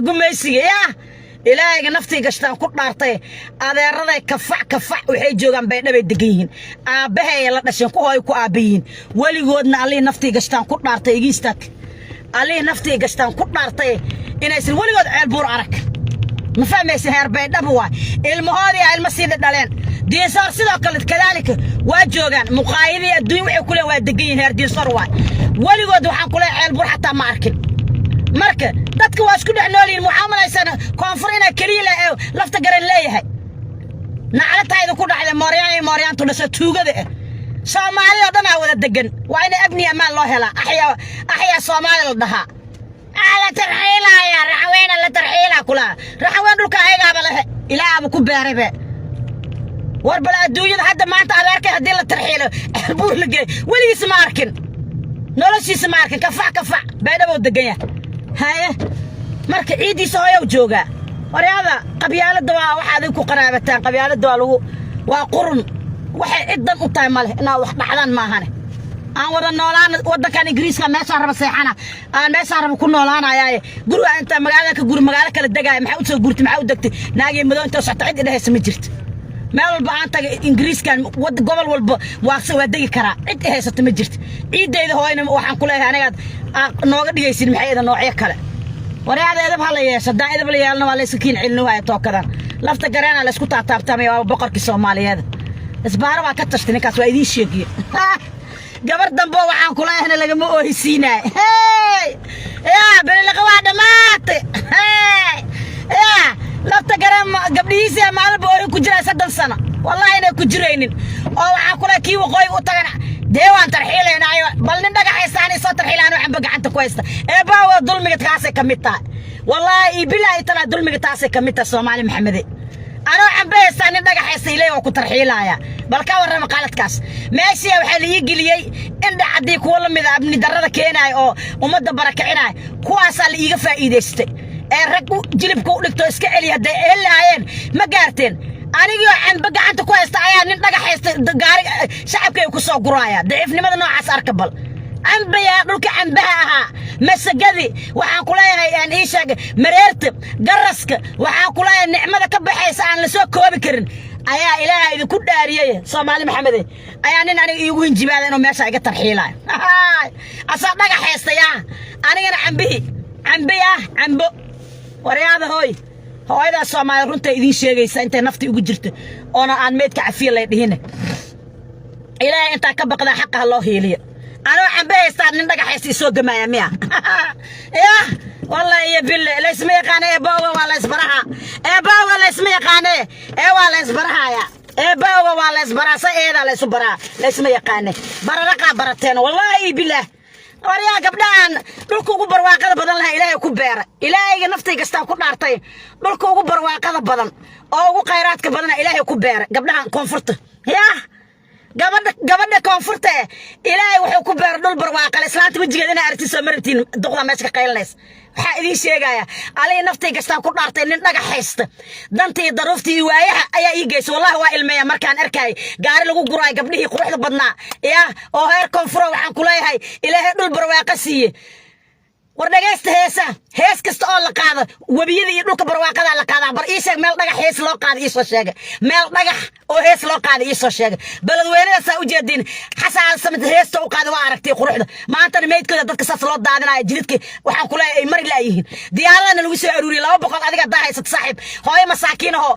[SPEAKER 1] gumaysiga ilaahayga naftii gashtaan ku dhaartay adeeraday kafac waxay joogaan baydhabay degan yihiin aabbahay la dhasheen ku hooy ku aabayiin weligoodna allii naftii gashtaan ku dhaartay igiistaag allii naftii gashtaan ku dhaartay inaysan weligood ceel buur arag ma fahmaysa heer baydhaba waa ilmahoodii ilma sii dhaleen diinsoor sidoo kale kadaalika waa joogaan muqaayadii adduun waxay ku leen waa degan yihiin heer diinsoor waa weligood waxaan ku leeyahay ceel buur xataa ma arkin marka dadka waa isku dhex nool yihiin mucaamalaysana koonfur inaa keliya lafta garan leeyahay naclatayda ku dhacday mooryaantu dhasha tuugada Soomaali oo dhan wada degan waa in abni amaan loo helaa axyaa Soomaali la dhahaa ala tarxiilaya raxweena la tarxiila kula raxween dhulka aygaaba leh ilaaha ku beerayba war bal adduunyada hadda maanta adeerkay hadii la tarxiilo buur lagay waligiis ma arkin noloshiisa ma arkin kafac baydhabo degan yahay haye marka ciidiisa hooyo jooga waryaada qabyaalada waa waxa ay ku qaraabataan qabyaalada waa qurun waxay ciidan u tahay male inaa wax dhacdaan ma ahane aan wada noolaan wadankan Ingiriiska meesha raba seexana aan meesha raba ku noolaanayaa guriga inta magaalo kala dagaay maxay u soo gurtay maxay u dagtay naagay madoonta socota cid idhaaysa ma jirto meel walba aan tagay Ingiriiskan gobol walba waa dagi karaa cid haysato ma jirto ciidayda hooyna waxaan ku leeyahay aniga nooga dhigaysin maxay ida noocyo kale waraada edab hala yeesho daa'idaba la yeelna waa la iska kiin cilno waa tookadan lafta gareena la isku taabtaabtamay waa boqorkii Soomaaliyeed isbaara waa ka tashtay ninkaas waa idin sheegay gabar dambo waxaan ku leeyahay laga ma oohisiinay bal la qawaa dhamaatay lafta gareen gabdhihiisa maalba oo ku jira 3 sano wallahi inay ku jireynin oo waxaan ku leeyahay kii waqooyi u tagana deewaan tarxiileynaayo bal nin dhagaxaysan soo tarxiilaan waxaan gacanta ku haysta baawa dulmiga taasay kamid tahay wallahi billahi tala dulmiga taasay kamid tahay Soomaali Maxamed أنا عم بيستاني دقة حسيلي وكترحيلايا بالكا ورا مقالة كاس ماشي وحالي يجلي إن عديك والله مذا ابني دردا كيناي أو ومدة بركعيناي كواس اللي يجفى إيديستي الركو جلب كولك توسكعلي هدا إلا عين ما قارتين أنا جو عن بقى أنت كويس تعيا ندقة حس دقاري شعبك يكسو قرايا ضعفني ماذا نوع عسار كبل عم بياكلك عم بها مسجدي وحان كلها يعني إيش مريرتب جرسك وحان كلها نعمة كبحيس عن لسوق كوبكرن أيا إلهي إذا كنت دارية صومالي محمدي أيا أنا يقولون جبال إنه ماشي على ترحيلة أصدق حيس يا أنا عم بي عم بو ورياضة هوي hooyada Soomaali runta idin sheegaysa intay nafti ugu jirto oo aan meedka cafiil lay dhihine ilaahay inta ka baqda xaq loo heeliyo أنا عم بيستار نندق حيسي سوق ما يميا يا والله يا بالله لا اسمي قاني باوا ولا اسبرها باوا ولا اسمي قاني ولا اسبرها يا باوا ولا اسبرها سيدا لا اسبرها لا اسمي قاني بررقا برتين والله بالله وريا قبلان دولكو ugu barwaaqada badan laha ilaahay ku beera ilaahay naftay gastaa ku dhaartay dulku ugu barwaaqada badan oo ugu khayraadka badan ilaahay ku beera gabdhahan koonfurta yaa gabadha koonfurta ilaahay wuxuu ku beer dhul barwaaqo islaanta wajigeeda inay aragti soo martiin duqda meesha ka qaylinaysa waxa idin sheegaya alay naftay gastaan ku dhaartay nin dhagax haysta dantii daruuftii waayaha ayaa ii geysay wallahi waa ilmeeya markaan arkay gaari lagu guray gabdhihii quruxda badnaa yaa oo heer koonfuro waxaan ku leeyahay ilaahay dhul barwaaqo siiye wardagaysta hees kasta oo la qaado wabiyada iyo dhulka barwaaqada la qaada bar ii sheeg meel dhagax hees loo qaado ii soo sheeg meel dhagax oo hees loo qaado ii soo sheeg baladweynaha saa u jeedin xasan samad heesta u qaado waa aragtay quruxda maanta meedkooda dadka saas loo daadinayo jidadka waxaan ku leeyahay mari laayihiin diyaaradana lagu soo aruuriyay 200 adiga daahaysa saaxiib hooyo masaakiin oo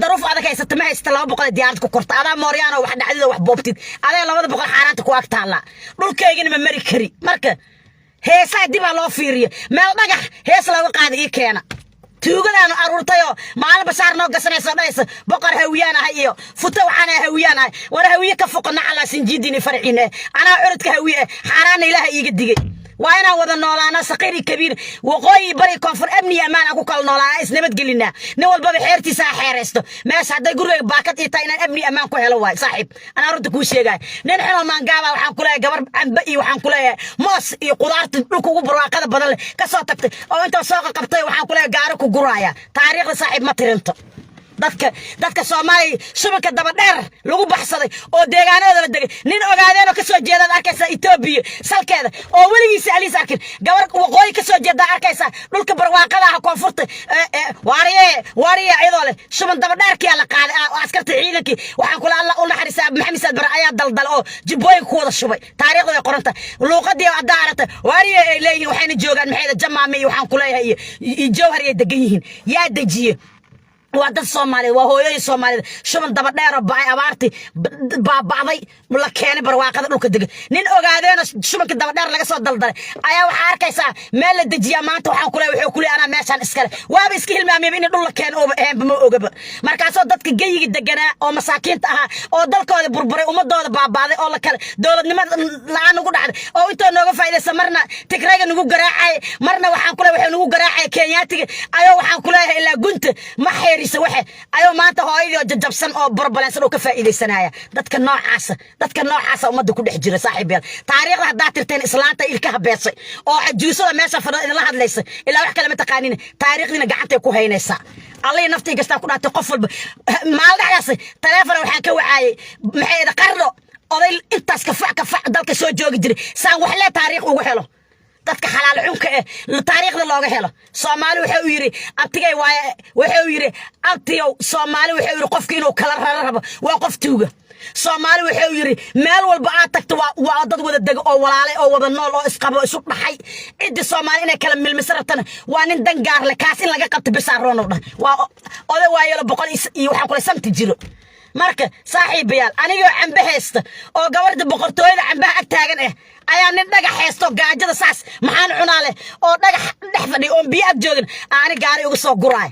[SPEAKER 1] daruuf adag haysata ma haysta 200 diyaarad ku korta adaa mooryaano wax dhacdida wax boobtid adaa 200 xaaraanta ku agtaala dhulkeygina ma mari kari marka heesa diba loo fiiriyo meel dhagax hees lagu qaaday ii keena tuugadaan aruurtayo maalin bashaar noo gasanayso dhaysa boqor hawiyaan ah iyo futa waxaan hawiyaan ah war hawiye ka foqna ala sinjidini farciine ana uridka hawiye xaraan ilaahay iiga digay وانا وذا نولانا سقيري كبير وقوي بري كونفر ابني امان اكو كل نولانا اسنبت قلنا نول بابي حيرتي سا حيرستو ماش هدا يقول باكت ايتاينا ابني امان كو هلو واي صاحب انا رد كو شيغاي نين خنو مان غابا waxaan ku leeyahay gabar aan baa waxaan ku leeyahay moos iyo qudaarta dhulka ugu barwaaqada badan ka soo tagtay oo inta soo qabtay waxaan ku leeyahay gaar ku guraaya taariikhda saaxiib ma tirinto dadka Soomaali shubka daba dheer lagu baxsaday oo deegaanada la degay nin ogaadeen oo ka soo jeeda arkaysa Itoobiya salkeeda oo waligiisa aliis arkin gabar waqooyi ka soo jeeda arkaysa dhulka barwaaqada ah koonfurta wariye ayadoo leh shuban daba dheerkii la qaaday oo askarta ciidankii waxaan kula Allah u naxariisaa Maxamed Saad Bar ayaa daldal oo jibooyin ku wada shubay taariikhda way qoranta luuqadii wada aragta wariye ay leeyihiin waxayna joogaan maxay jamaame waxaan ku leeyahay jawhar ay degan yihiin yaa dajiye وهذا الصومالي وهو الصومالي شو من دبر داير باي أبارتي بعضي ولا كاني برواقة لو كدق نين أقعدين شو من كدبر داير لقى صوت دلدل أيا وحركة مال الدجيا ما أنت وحكولي أنا ماشان إسكال وابسكيل ما مبين الله كان أو بمو أوجب مركز صوت دتك جاي جدجنا أو مساكين تها أو دلك هذا بربري وما دول بعضي أو لك دول نما لا نقول عاد أو أنت نوقف إذا سمرنا تكرر نقول جراعي مرنا وحكولي وحنقول جراعي كينياتي أيا وحكولي إلا قنت ما حيري سوحه أيوة ما أنت هاي جبسن أو بربلانسن أو كفائدة سنايا دتك النوع عسى وما دكوا حجرة صاحب تاريخ هذا ترتين إسلامته إلك بيصي أو عجوسه ما شاف إلا هذا ليس إلا واحد كلمة تقانين تاريخ لنا قعدت يكون هاي نسا الله نفتي قصة كنا تقفل ما له ياسي تلافنا وحكي وعاي محيد قرر أضيل أنت كفع دلك سو جوج جري سان وحلا تاريخ وحلو dadka xalaal xunka taariikhda looga helo Soomaali wuxuu yiri abtigay wuxuu yiri abtiyow Soomaali wuxuu yiri qofka inuu kala rarabo waa qof tuuga Soomaali wuxuu yiri meel walba aad tagto waa dad wada deg oo walaale oo wada nool oo isqabo isu dhaxay cid Soomaali inay kala milmisartan waa nin dangaar la kaas in laga qabto bisaaroon oo dhan waa oday waayelo 100 iyo waxa kula santi jiro marka saaxiibayaal aniga cambe heesta oo gabarda boqortooyada cambaha ag taagan ayaa nin dhagax heesto gaajada saas maxaan cunaa leh oo dhagax dhex fadhi oo biyo ag joogin aan gaari uga soo guraay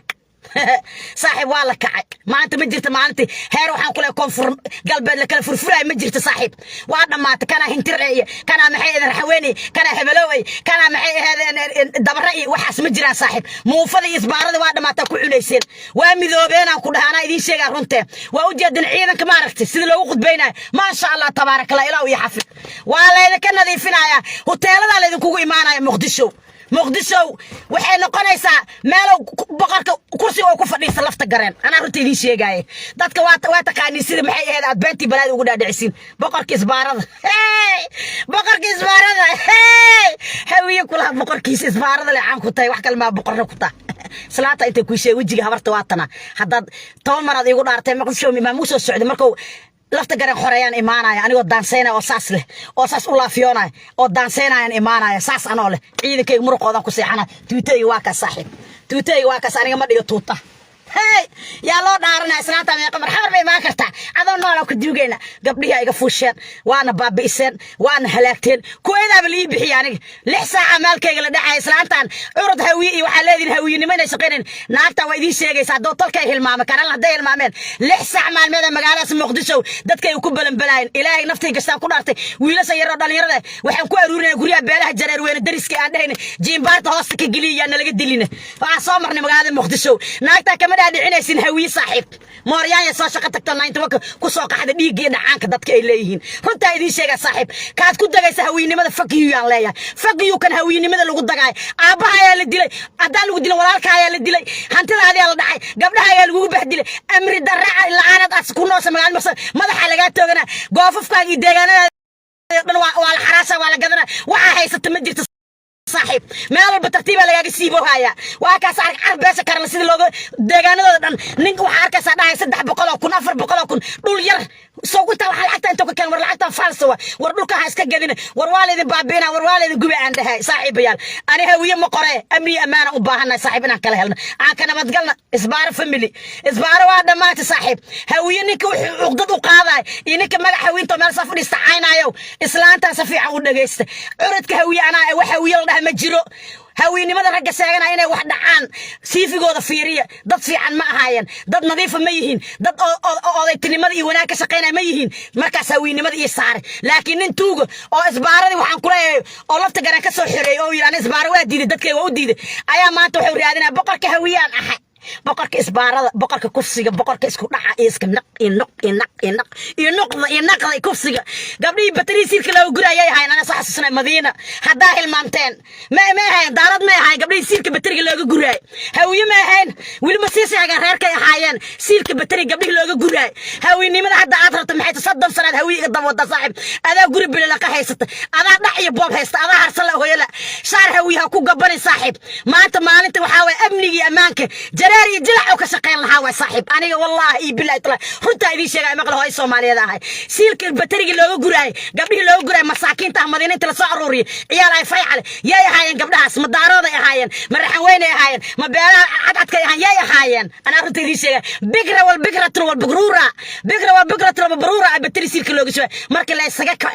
[SPEAKER 1] صاحب والله كعك ما أنت مجرت ما أنت هير وحن كله كونفر قلب لك الفرفرة مجرت صاحب وأنا ما كان هنترعي كان محي الحويني كان هبلوي كان محي هذا دبرعي وحس مجرى صاحب مو فضي إسبارة وأنا ما تكون عليسين ومذوبين وكل أنا يدين شيء قرنته وأوجد العيد كما عرفت سيد لو قد بينا ما شاء الله تبارك الله إله ويحفظ ولا إذا كنا ذي فينا يا هوتيل هذا اللي كوجي معنا مقدشو waxay noqonaysaa meel boqorka kursi oo ku fadhiisa lafta gareen ana runtii sheegay dadka waa taqaani sida maxay ahayd aad beenti balaad ugu dhaadhicisiin boqorkiis baarada hawiye kula boqorkiis baarada la aan ku tahay wax kale ma boqorna ku tahay salaata inta ku sheeg wajiga habarta waatana hadda 10 mar aad igu dhaartay ma qofsho ma soo socday markuu lafta garan xoreeyaan imaanaya anigoo daanseynaa oo saas leh oo saas u laafiyoonay oo daanseynayaan imaanaya saas anoo leh ciidankay muruqoodan ku seexana tuutay waa ka saaxiib tuutay waa ka aniga ma dhigo tuuta هاي يا الله دارنا إسلام تامي قمر حمر بي ما كرتا عدو نولو كدوغينا قبليها إيقا فوشين وانا بابيسين وانا هلاكتين كويدا بلي بحياني لحسا عمالك إيقا لدعا إسلام تان عرض هويي وحاليدين هوييني من يسقينين ناكتا ويدين شيغيسا دو طلقا هلماما كان الله داي هلمامين لحسا عمال ميدا مقالة مقدسو دادكا يكوبلن بلاين إلهي نفتي قشتان كنارتي ويلا سيرو داليرده وحن كو أرورينا قريا بيلاها جرير وين دريسكي عندهين جيم بارتا هوستك قليا نلقى دلينا فأصامرني مقالة مقدسو ناكتا كمان دعينيسين هوي صاحب موريان يا سoo shaqo tagto 91 ku soo qaxda dhiigeena caanka dadka ay leeyihiin runta idin sheega saaxib kaad ku dagaysa hawiinimada fakiyo aan leeyahay fakiyo kan hawiinimada lagu dagaay aabaha ayaa la dilay adaa lagu dilay walaalka ayaa la dilay hantidaada ayaa la dhacay gabdhaha ayaa lagu bahdilay amri daraaca la'aanad as ku noosha madaxa laga toogana goofafkaaga iyo deegaanada dhan waa la xaraasha waa la gadana waxa haysata ma jirto صاحب ما هو بالترتيب اللي قاعد يسيبه هيا وهكذا صار عرب بس كارل سيد لوجو دجاجنا دن نينك وحركة صار يسدح بقلا كون أفر بقلا كون دول ير سوق تاو حتى أنتوا كان ورا حتى فالسوا وربلك هايسك جدنا وروالد بابينا وروالد جوي عندها صاحب يال أنا هوية مقرة أمري أمانة وباهنا صاحبنا كله هلنا أنا ما تقولنا إسبار فاميلي إسبار واحد ما تصاحب هوية نك وقدد وقاضي ينك ما حوين تمر سفر استعين أيو إسلام تسفي عود جيست عرض كهوية أنا وحوية مجرو هاوينimada ragga sheegana inay wax dhacaan siifigooda fiiriya dad fiican ma ahaayeen dad nadiif ma yihiin dad odaytinimada iyo wanaag ka shaqeynay ma yihiin markaas haawiinimada iyo saar laakiin nin tuugo oo isbaaradii waxaan ku leeyahay oo lafta garan ka soo xireey oo yiraahdo isbaaro waa diiday dadkay waa u diiday ayaa maanta wuxuu raadinaa boqorka haawiyaan ahay boqorka isbaarada boqorka kufsiga boqorka isku dhaca iska naq kufsiga gabdhii batriisiirka loo gurayay hayeen ana sax xasuusnay madiina hadaa hilmaanteen ma hayn daarad ma hayn gabdhii siirka batriga looga guray hawiye ma hayn wili ma siisi aga reerkay ahaayeen siirka batriga gabdhii looga guray haweenimada hadda aad rabto maxay tasaddan sanad hawiye dab wada saaxib adaa guri bilaa ka haysata adaa dhac iyo boob haysta adaa harsala hooyala shaar hawiye ku gabanay saaxib maanta maalinta waxa way amniga iyo amaanka جراري جلع وكشقين لها صاحب أنا والله بالله طلع رنتا إذا شيء مقله هاي الصومالية ده هاي سيلك البتري لو جراي قبله لو جراي مساكين تهمدين أنت لصعروري يا لا يفعل يا هاين قبلها اسم الدارة يا هاين مرح وين يا هاين ما بيلا عد يا هاين أنا رنتا إذا شيء بقرة والبقرة ترى والبقرورة بقرة والبقرة ترى والبقرورة البتري سيلك لو جشوا مرك لا يسقك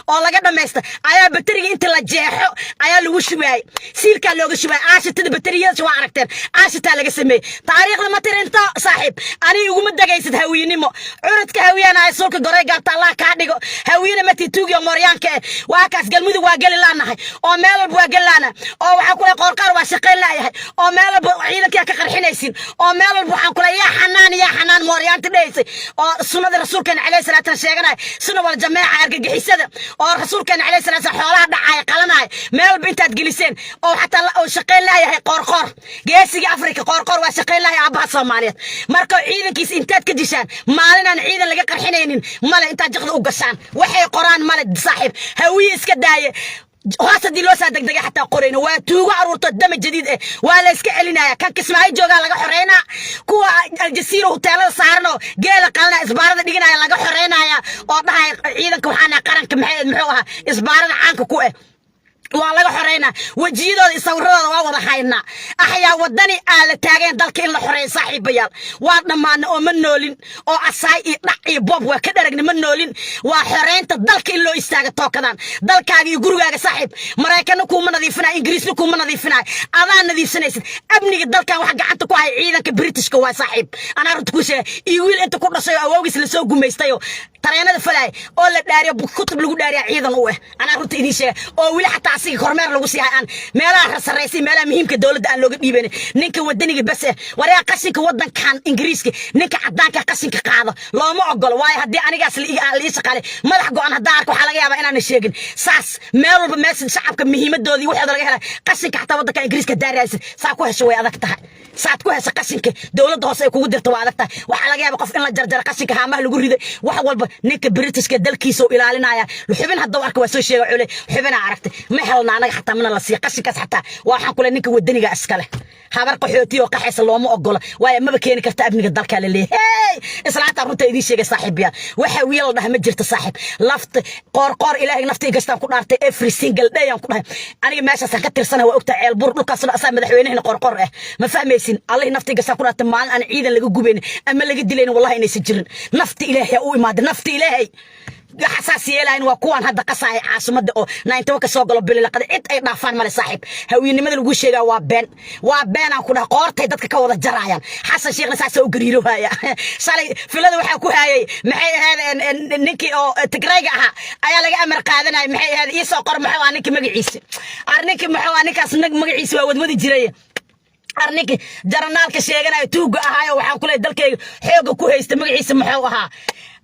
[SPEAKER 1] الله قد ما يست أيا بتري أنت لا جاح أيا لو شوي سيلك لو جشوا عاش تد بتري شو عرفتين عاش تلاقي سمي تاريخ لما ترنت صاحب أنا يقوم الدقيس هاويني مو عرض كهاوينا يسولك جري قالت الله كاديجو هاوينا ما تيجي موريان ك واكاس قلمي واجل لنا هاي أو مال بواجل لنا أو حكوا قرقر وشقين لا هاي أو مال بعيدك يا كقرحين يسين أو مال بحكوا يا حنان موريان تديسي أو سنة الرسول كان عليه الصلاة والسلام سنة والجماعة أرجع حسده أو الرسول كان عليه الصلاة والسلام حوالها دعاية قلنا مال بنت تجلسين أو حتى أو شقين لا هاي قرقر جيسي أفريقيا قرقر وشقين لا يا أبها صوماليات marka ciidankiis intaad ka dishaan maalin aan ciidan laga qarxinaynin mala intaad jaqda u gashaan waxay qoraan mala saaxiib hawiye iska daaye hoosadii loo saa degdegay xataa qorayna waa tuugo aruurto dama jadiid ah waa la iska celinaya kan kismaayo joogaa laga xoreynaa kuwa aljasiira hoteelada saarano geela qalna isbaarada dhiganaya laga xoreynaya oo dhahay ciidanka waxaana qaranka muxuu ahaa isbaarada caanka ku ah waa laga xoreeyna wajiyadooda sawirradooda waa wada hayna axyaa wadani aan la taageen dalka in la xoreeyo saaxiibayaal waa dhamaan oo ma noolin oo asaay iyo dhac iyo bob waa ka dharagna ma noolin waa xoreynta dalka in loo istaaga tookadan dalkaaga iyo gurigaaga saaxiib Mareykanna kuma nadiifinaa Ingiriisna kuma nadiifinaa adaa nadiifinaysid amniga dalka wax gacanta ku hay ciidanka Britishka waa saaxiib ana runta ku sheegay iyo wiil inta ku dhashay awowgiis la soo gumaystayo tareenada falay oo la dhaariyo kutub lagu dhaariyo ciidan u ah ana runta idin sheegay oo wili xataa asiga kormeer lagu sii hayaan meelaha sarreysay meelaha muhiimka dawladda aan looga dhiibeen ninka wadaniga bas wariya qashinka wadankan Ingiriiska ninka cadaanka qashinka qaado looma ogol waayo hadii anigaas la shaqaalay madax go'an hadaa arko waxa laga yaabaa inaan sheegin saas meel walba meesha shacabka muhiimadoodii waxa laga helay qashinka xataa wadanka Ingiriiska daaraysa saa ku hesho way adag tahay saad ku hesho qashinka dawladda hoose ay kugu dirto waa adag tahay waxa laga yaabaa qof in la jarjar qashinka haamaha lagu riday wax walba ninka Britishka dalkiisa oo ilaalinaya xubin hadda arka waa soo sheegay xubin aragtay ma helna anaga xataa mana la sii qashinkaas xataa waxaan kula ninka wadaniga iskale habar qaxooti oo qaxaysa looma ogola waayo maba keeni karta amniga dalka la leeyahay islaanta runta idin sheegay saaxiibaya waxa wiil dhahay ma jirto saaxiib lafta qoor ilaahay naftii gastaan ku dhaartay every single day aan ku dhahay aniga meeshaas ka tirsana waa ogtaa ceel bur dhulkaas asaa madaxweynaha qoor ma fahmaysin allah naftii gastaan ku dhaartay maalin aan ciidan laga gubayn ama laga dilayn wallahi inaysan jirin nafti ilaahay u imaado nafti ilaahay حساسية لين وكون هذا قصاي عاصمة أو ناينتو كسوق لو بلي لقد إت أي ضعفان مال صاحب هوي نمد الوشة وابن أكون قارت يدك كوضة جرايان حسن شيخ نساس وقريرو هاي صالي في الذي وحكو هاي محي هذا نكي أو تقريقها أيا لقى أمر قادنا محي هذا يسوق محوانك مقعيس أرنك محوانك أصنك مقعيس وودي جريه أرنك جرنالك شيئا توقع هاي وحن كل دلك حيوق كويس مقعيس محوها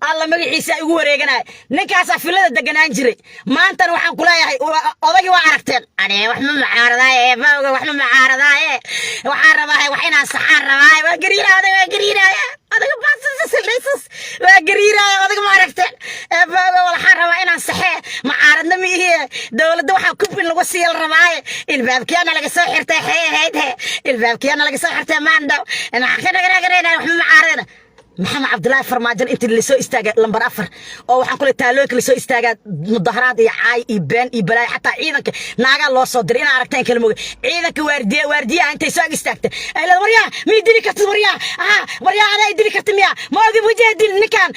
[SPEAKER 1] الله مقعيس يقول رجعنا نكاسة في الذي دجنان جري ما أنت وحن كل هاي أضيق وعرفتين أنا وحنا معارضة فوق وحنا معارضة وحاربة وحنا سحارة وقرينا هذا وقرينا هذا بس ليسس وقرينا هذا ما عرفتين فوق والحاربة أنا صحيح معارضة مية دولة دوحة كوب الوصية الرباية الباب كان على قصة حرته هيدا الباب كان على قصة حرته ما عنده أنا حكينا قرينا وحنا معارضة محمد عبد الله فرماجن انت اللي سو استاجا لمبر 4 oo waxaan kula taalooyinka la soo istaagaa mudaharaad iyo caay iyo been iyo balaay xataa ciidanka naaga loo soo diray in aragteen kala moog ciidanka waardiya intay soo istaagtay ay la wariyaa mi dili kartid wariyaa aday dili kartid miya ma ogi mujeedin ninkan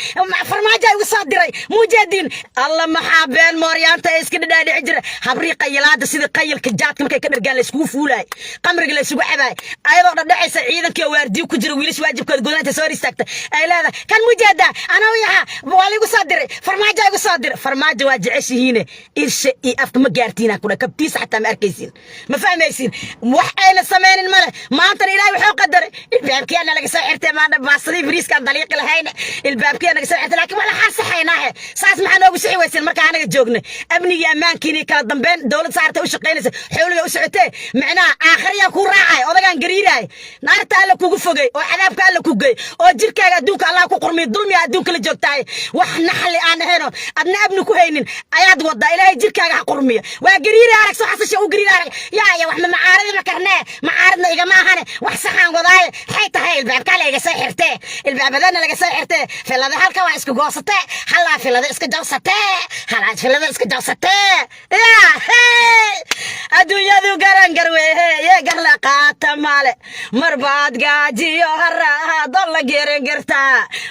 [SPEAKER 1] farmaajo ay ugu soo diray mujeedin alla maxaa been mooryaanta iska dhadhaadhici jira habri qaylaada sida qaylka jaadka markay ka dhargaan la isku fuulay qamriga la isugu xabaay ayadoo dhadhacaysa ciidanka waardiyo ku jira wiilish waajibkooda godaanta soo istaagtay أي لا كان مجددا أنا وياها والي قصدر فرماجة قصدر فرماجة واجعش هنا إيش أفك مجارتينا كنا كبتيس حتى مركزين ما فاهمين وحين السمين الملا ما أنت إلهي وحق قدر الباب كي أنا لقى سحرت ما أنا بصري فريس كان طريق الهين الباب كي أنا سحرت لكن ولا حاسة حيناه ساس معنا وسعي ويسير مركا أنا جوجنا أبني أمان كيني كان ضمبين دولة صارت وش قينس حولي وسعته معنا آخر يكون راعي وده كان قريراي نار تعلق كوجفجي وعذاب كان كوجي وجرك أدوك الله كقرمي ظلمي أدوك اللي جوكتاي وإحنا حلي أنا هنا أدنى ابنك هينين أياد وضع إلهي جرك يا قرمي وقريري عليك سو حسش وقريري عليك يا وإحنا معارضنا كرناه معارضنا يا جماعة هنا وحسحان وضاي حيت هاي الباب كله يجي سحرته الباب بدنا لقى سحرته في الله حال كواس كجوسته حلا في الله إسك جوسته حلا في الله إسك جوسته يا هي الدنيا ذو قرن قروي يا قرلا قاتماله مرباد قاجي وهرها ضل قرن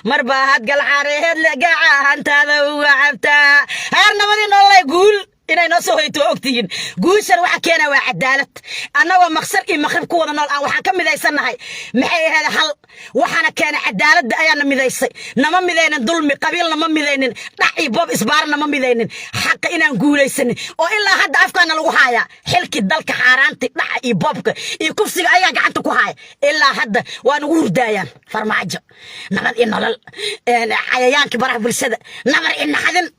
[SPEAKER 1] مرباهات قال حارهد لقاعة انت هذا وعبتا هارنا مدين الله يقول إنا نصو هيتو أكتين قوشر وحكينا وعدالة أنا ومخسر إيه مخرب كوضا نال وحكم مذيسان هاي محي هذا حل وحنا كان عدالة دايانا مذيسي نما مذينن ظلمي قبيل نما مذينن نحي باب إسبار نما مذينن حق إنا نقول يسن وإلا حد أفكانا لغو هايا حلكي دالك حارانتي نحي بابك يكفسي أيا قعنتكو هاي إلا حد وانغور دايان فرماجة نمر إنا عيان كبارح بالسادة نمر إنا حدن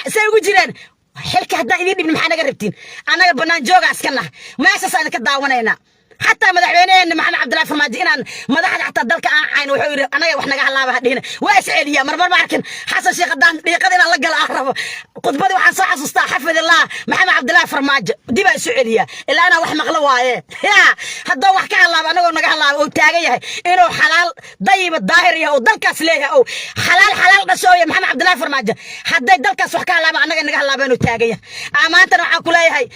[SPEAKER 1] سيقو جيران حلك هدا إذا ابن محنا قربتين أنا بنان جوجا أسكنه ما أساس أنا كده ونينا حتى مدحوينين محمد عبد الله فرماجي إن مدح حتى دلك عين وحور أنا وإحنا قاعد نلعب هدينا واسعد يا مرمر معركن حسن شيخ قدام يقدر الله قال أعرف قطبي وحن صح صستا حفظ الله محمد عبد الله فرماجي دي بقى سعودية إلا أنا وح مغلوة يا هدا وحكي الله أنا ونقول الله وتاجيه إنه حلال ضيب الظاهر يا ودلك أسليه أو حلال نسوي محمد عبد الله فرماجي هدا دلك وحكي الله أنا نقول الله بينه تاجيه أمانة وحكي هاي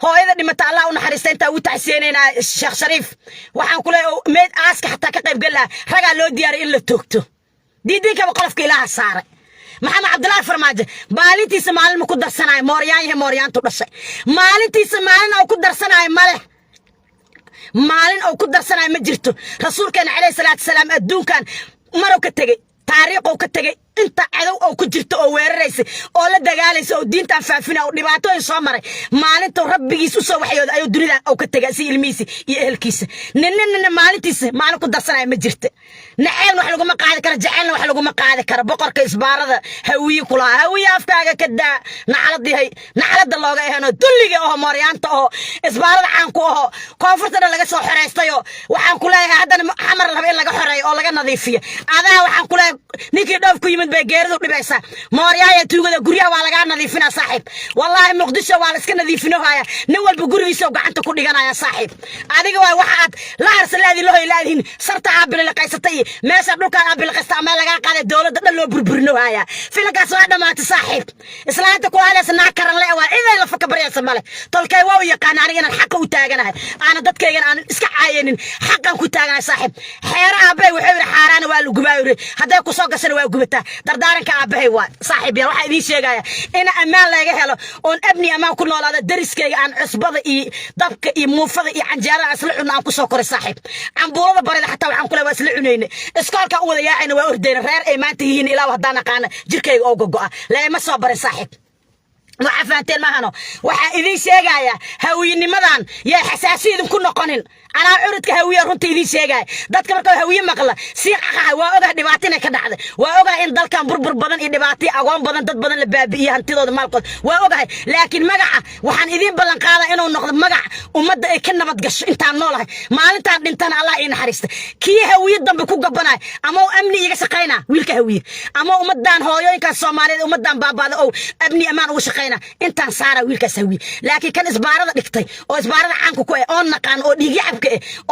[SPEAKER 1] هو إذا دمت الله ونحرست أنت وتحسيننا الشيخ شريف وحن كله ميت أسك حتى كقرب قال له رجع له ديار إلا توكتو دي كم قلف كلها صار محمد عبد الله فرماجة مالتي سمال المقدر سناي موريان هي موريان تبص مالتي سمالن أو قدر سناي ماله مالن أو قدر سناي مجرته رسول كان عليه الصلاة والسلام الدون كان مرو كتجي تاريخ أو كتجي أنت عدو أو كجرت أو ويرريس أو لا دجالس أو دين تنفعنا أو نبعته إنسامرة مالنت ربي يسوع وحيد أيو دريدا أو كتجاسي الميسي يأهل كيس نن مالنتيس مالك قدرسنا مجرت نحن وحلو ما قاعد كرجعنا وحلو ما قاعد كربقر كإسبار هذا هوي كلا هوي أفكار كدا نعرض هاي نعرض الله جاي هنا دلّي أو ماريان تأو إسبار عنكو أو كافرتنا لقى سو حريستيو وحن كلا هذا حمر لهم إلا حري أو لقى نظيفية هذا وحن كلا نيجي دوف كي من timid bay geeridu dhibaysaa mooryaaya tuugada guryaha waa lagaa nadiifinaa saaxiib wallaahi muqdisho waa la iska nadiifinohaya nin walba gurigiisa gacanta ku dhiganaya saaxiib adiga waa waxa aad la harsalaadi loo ilaalihin sarta aabil qaysatay meesha dhulka aabil qaysta ama laga qaaday dawladda dhan loo burburinohaya filankaas waa dhamaatay saaxiib islaanta ku haleesna karan le waa idin la faka bariyay male tolkay waa yaqaan aniga inaan xaq u taaganahay ana dadkaygan aan iska caayeenin xaqan ku taaganahay saaxiib xeera aabay wuxuu yiri xaaraan waa lagu baayay haday ku soo gashan waa gubata dardaaranka aabahay waa saaxiib waxa idin sheegaya in amaan laga helo oo abni amaan ku noolaada dariskayga aan cusbada iyo dabka iyo muufada iyo canjeerada isla cunaa aan ku soo koray saaxiib cambuulada barida xataa waxaan kula waa isla cunayna iskoolka u wada yaacayna waa ordayna reer ay maanta yihiin ilaa hadaan aqaan jirkayga oo gogo'a leema soo barin saaxiib waxa faanteen maahano waxa idin sheegaya hawiyinimadan yaa xasaasiyad ku noqonin ana curidka hawiya runtii idin sheegay dadka marka hawiye maqla siiqaha waa ogaa dhibaatina ka dhacday waa ogaa in dalkan burbur badan iyo dhibaato agoon badan dad badan la baabi'iyay hantidooda maalkood waa ogaa laakiin magaca waxaan idin ballan qaadaa inuu noqdo magac ummadda ay ka nabad gasho intaan noolahay maalintaan dhintana Allah ii naxariista kii hawiye dambe ku gabanay ama amni iga shaqeynaa wiilka hawiye ama ummadan hooyooyinka Soomaaliyeed ummadan baabaada oo amni amaan uga shaqeynaa intaan saara wiilkaas hawiye laakiin kan isbaarada dhigtay oo isbaarada caanku ku oo naqaan oo dhigicabka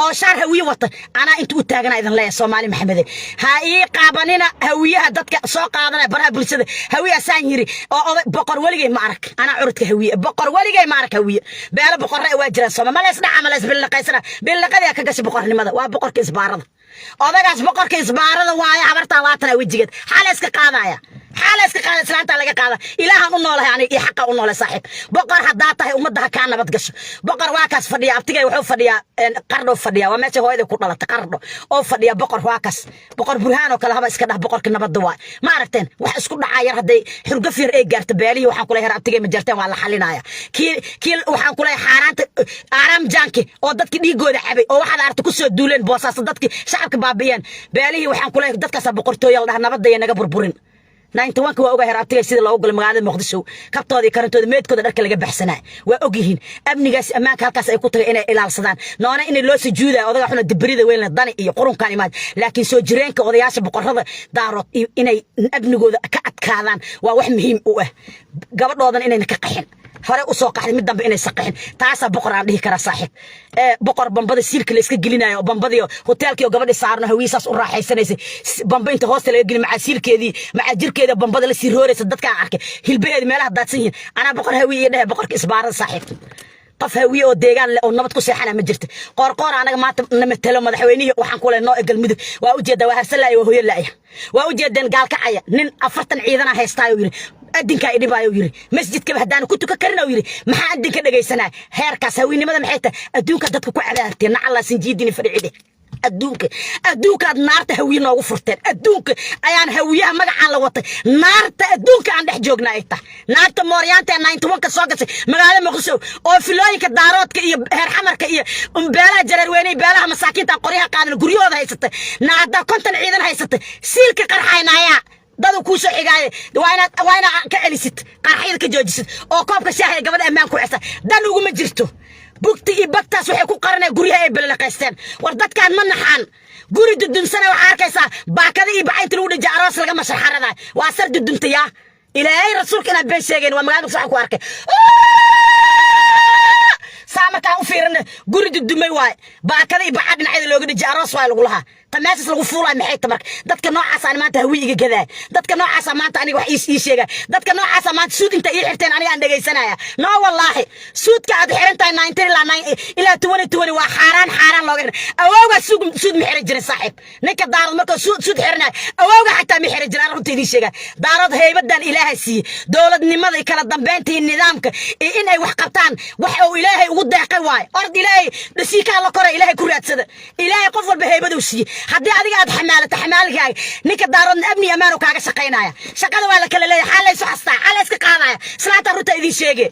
[SPEAKER 1] oo shaar hawiye wata ana inta u taagana idin leeyahay Soomaali Maxamed ha ii qaabanina hawiyaha dadka soo qaadanay baraha bulshada hawiya saan yiri oo boqor waligay ma arag ana curudka hawiye boqor waligay ma arag hawiye beela boqor waa jiraan Soomaali isna amal isbil qaysana bil qadiya ka gashay boqornimada waa boqorka isbaarada odagaas boqorka isbaarada waaya habarta laatana wajigeed xal iska qaadaya حالس كقال سلامتا لقى قادا إلها أنه له يعني يحقق أنه له صاحب بقر حداته ومدها كان بتقش بقر واكس فديا أبتجي وحوف فديا قرنه فديا وماشي هو إذا كنا تقرنه أو فديا بقر واكس بقر برهان وكلها بس كده بقر كنا بدواء ما عرفتين وحس كنا عاير هدي حرق فير إيه جرت بالي وحنقول هي أبتجي من جرتين ولا حلينايا كيل وحنقول هي حارات عرام جانكي أو ضدك دي جود حبي أو واحد أرتكوس الدولين بوساس ضدك شعبك بابيان بالي وحنقول هي ضدك سبقر تويل ده نبض ينجا بربورين 91 waa oga heraabtay sida loo gol magaalada Muqdisho kabtoodii karantooda meedkooda dharka laga baxsanaa waa ogyihiin amnigaas amaanka halkaas ay ku tagay inay ilaalsadaan noona in loo sujuuday odaga xuna dibrida weyn dani iyo qurunkan imaad laakiin soo jireenka odayaasha boqorada daarood inay amnigooda ka adkaadaan waa wax muhiim u ah gabadhoodan inay ka qaxin hore u soo qaxday mid dambe inay saqaxin taasa boqor aan dhihi kara saaxiib boqor bambada siirka la iska gelinayo bambadiyo hotelkii gabadha saarno hawiisaas u raaxaysanaysay bamba inta hostel laga gelin maca siirkeedii maca jirkeeda bambada la siirhooraysa dadka arkay hilbaheed meelaha daadsan yihiin ana boqor hawiye dhahay boqorka isbaarada saaxiib qof hawiye oo deegaan leh oo nabad ku seexana ma jirto qoor anaga maanta namatalo madaxweynihi waxaan ku leenoo egal midug waa u jeedaa waa harsalay waa hooyo laaya waa u jeedeen gaalkacaya nin 40 ciidan ah haystaayo yiri adinka ay dhibaayo yiri masjidka hadaan ku tuka karina yiri maxaa adinka dhageysanaa heerkaas haweenimada maxay tahay adduunka dadka ku cadaartay nacala sinjiidini fadhicide adduunka naarta hawiye noogu furteen adduunka ayaan hawiyaha magacaan la watay naarta adduunka aan dhex joognaa ay tahay naarta mooryaanta 91 ka soo gashay magaalada Muqdisho oo filooyinka daaroodka iyo heer xamarka iyo beelaha jareerweynay beelaha masaakiinta qoryaha qaadan guryahooda haysatay naarta konton ciidan haysatay siilka qarxaynaya dad ku soo xigaaye waana ka celisid qarxiyada ka joojisid oo koobka shaaha gabadha ammaan ku xisa dan ugu ma jirto bugti iyo bagtaas waxay ku qaranay guryaha ay balaqaysteen war dadkaan ma naxaan guri dudumsana waxa arkaysaa baakada iyo bacaynta lagu dhijay aroos laga masharxaraday waa sar dudumtaya ilaahay rasuulka ina been sheegeen waa magaalada sax ku arkay saamaka u fiirna guri dudumay waay baakada iyo bacad dhinacyada looga dhijay aroos waa lagu lahaa تماسس لو فولا maxay tamark dadka noocaas aan maanta hawiiga gadaa dadka noocaas maanta aniga wax ii sheega dadka noocaas maanta suud inta ii xirteen aniga aan dhageysanaya no wallahi suudka aad xirantahay 19 ila 20 waa xaraan looga awowga suud ma xiran jirin saaxiib ninka daarad marka suud xiranay awowga xataa ma xiran jirin runtii ii sheega daarad haybadan ilaahay si dawladnimada kala dambeynta nidaamka in ay wax qabtaan wax uu ilaahay ugu deeqay waay ord ilaahay dhasiika la koray ilaahay ku raadsada ilaahay qof walba haybadu si haddii adiga aad xamaalkaaga ninka daarood amni amaan kaaga shaqeynaya shaqada waa la kala leeyahay xal la soo xastaa xal iska qaadaya salaata runta idin sheege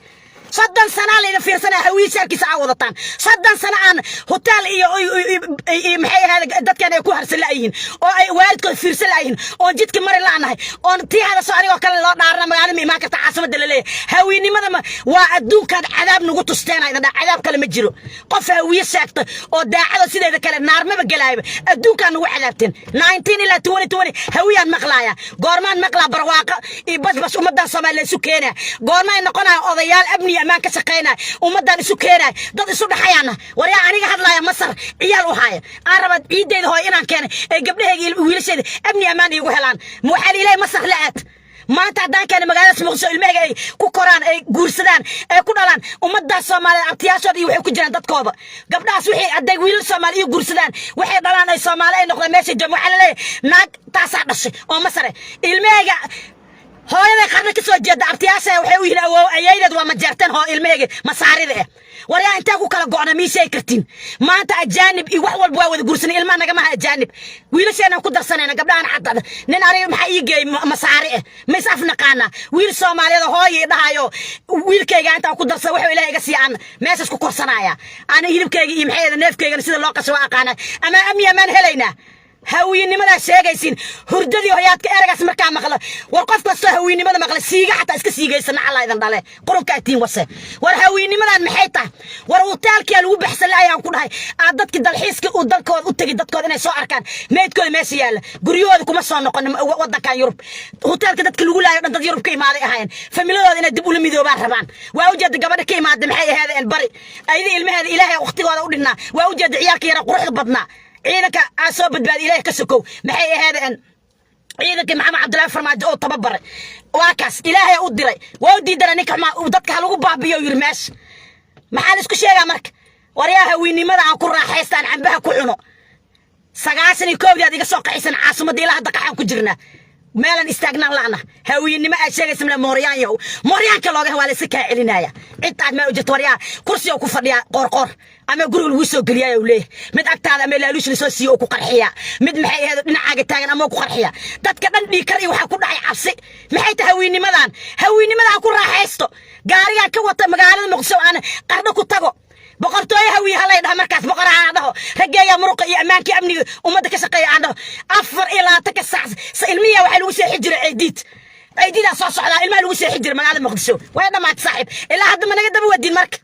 [SPEAKER 1] صدّن سنة اللي في سنة هوي شاركي سعودتان صدّن سنة عن هوتيل محي هذا دت كان يكون هرسلاين أو والدك في رسلاين أو جدك مرة لعناه أو تي هذا سؤالي وكان الله نارنا مقالم ما كنت عاصمة دليل هوي نمذا ما وأدون كان عذاب نقول تستانا إذا عذاب كلام جرو قف هوي ساكت أو دا على سيد إذا كان النار ما بقلايب أدون كان نوع عذابتين 19 إلى 2020 هويا مقلايا قارمان مقلا برواقة بس ومدان صومالي سكينة قارمان نقنا قضيال ابني أمان كسقينا ومدان سكينة ضد سود حيانا وريا عنيق هذا يا مصر عيال وهاي عربت عيد هاي إنا كان قبله ويلشد ابني أمان يقولان مو حالي لي مصر لقت ما تعدان كان مقالة مقصود المهجي كوكوران أي جورسدان أي كودالان ومدة الصومالي عطياشة دي وحكي جنان تتكوبا قبل أسوحي أدي ويل الصومالي جورسدان وحي دالان أي صومالي نقول ماشي جمع على ناك تاسع بس أو مصر المهجي هاي قرن كسر جد عطياشة وحوي هنا وأييد ومجرتين هاي المهجي مصاري ذا وريا أنت أقول كلا قانا ميسي كرتين ما أنت أجانب يوحول بواود جورسني إلما أنا جماعة أجانب ويل سنة كودر سنة أنا قبل أنا حتى نناري محيي مصاري مسافنا قانا ويل سومالي هاي دهايو ويل كي أنت كودر سوي ولا يقصي عن ماسس كوكور صنايا أنا يلب كي يمحي النف كي نسيت اللقطة سواء قانا أما أمي من هلينا هويني ماذا شيء هرددي وهيات كأرجع سمرك عم مخلا وقف بس هويني ماذا مخلا سيجا حتى إسك سيجا يسمع الله إذا ضله قرب كاتين وسه ورهويني ماذا المحيطة وروتال كيلو بحث الله يوم كل هاي عدد كده الحس كده كود وتجدد كود أنا سؤال كان ما يتكلم ماشي يلا قريود كم صار نقول وضع كان يوروب هوتال كده كل ولا ضد يوروب كي ما هذا هاين فملوا هذين الدبول ميدو باربان وأوجد قبل كي ما دم حي هذا البري أيدي المهد إلهي أختي ولا أقولنا وأوجد عيالك يرقوا بطنا عيدك عصابة بعد إلهي كسكو محي هذا أن عيدك محمد عبد الله فرماج أو تببر واكس إلهي أودري وأودي درنيك ما ودك هلو بابيو يرماس محالس كل شيء أمرك ورياها ويني ماذا عن كل راحيستان عن بها كلنا سجاسني كوبي هذيك سوق عيسن عاصمة دي لها دقحان كجرنا مالا استغنى لنا هويني ما أشياء اسمه موريان يو موريان كلاجه هو على سكة علينايا أنت عاد ما وجدت وريا كرسي أو كفريا قرقر أما يقولوا الوسو قليا يوليه مد أكتر أما لا لوش لسوسي أو كقرحية مد محي هذا نعاق تاجن أما كقرحية تتكلم بيكري وحكون عي عبسي محي تهويني ماذا أكون راح يستو قاريا كوت مقالة مقصو أنا قرنك تجو بقرتوي هوي هلا يده مركز بقرة عنده رجيا مرق يأمانك أمني ومدك سقي عنده أفر إلى تكسع سلمية وحلوسي حجر عديد أصاص على المال وسي حجر من هذا مقدسو وين ما تصاحب إلا حد ما نقدر ودي المرك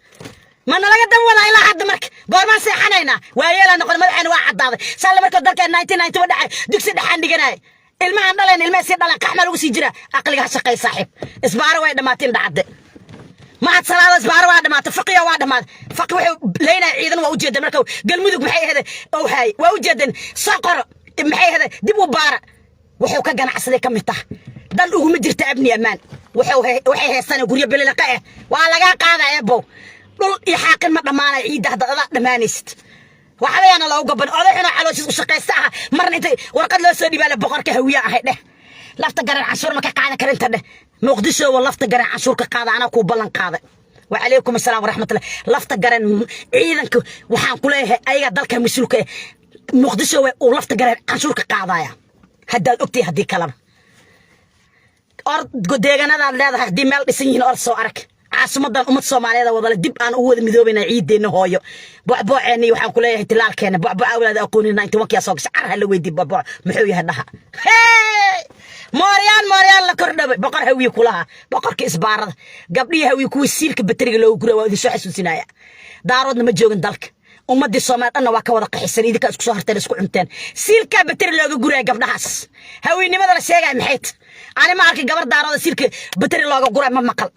[SPEAKER 1] ما نقدر ولا إلا حد مرك قرمان سيحنينا ويلا نقول مدحين واحد هذا سلم مركز ذلك 1990 ودع دكس دحين دجناي الماء عندنا الماء سيد على كحمل وسي جرا أقلها سقي صاحب إسبار وين ما تندعد ما عاد صلاة إسبار واحد ما تفقيه واحد ما فقيه لينا عيدا ووجد مركو قال مذوق محي هذا أو هاي ووجد صقر محي هذا دبوا بارا وحيو كجنا عسلي كم تح دل هو مدير ابني أمان وحي السنة قرية باللقاء وعلى قاعدة يا أبو يحاكم ما ضمانة عيد هذا ضمانيست وحلا أنا لو قبل أنا على شيء شقي ساعة مرة أنت ورقد لو سودي بالك بقرك هوية هيدا لفت جرى عشور ما كقاعدة كرنت ده مقدسه والله لفت جرى عشور كقاعدة أنا كوبلن قاعدة وعليكم السلام ورحمة الله لفت جرى عيدك وحن كله أي ضلك مسلوك مقدسه ولفت جرى عشور كقاعدة يا هدا أكتي هدي كلام أرض قدينا هذا دي مال بسنين أرض سوارك عاصمة أمة الصومالية وضل الدب أنا أول مذوبنا عيد إنه هايو بعبع يعني وحن كله احتلال كان بعبع أولاد أكون 91 كيا سوق سعرها اللي ودي بعبع محوي هدها ماريان لكرنا بقر هوي كلها بقر كإسبار قبلي هوي كوي سيرك بتريق لو كره وذي سو حسوسينايا دارودنا ما جوجن دالك أمة الصومال أنا وكا قحسن إذا كاسكو سهرتين اسكو عمتين سيرك بتريق لو كره قبلهاس هوي نمد لا شيغا محيت أنا ما أركي قبر دارود سيرك بتريق لو كره ما مقل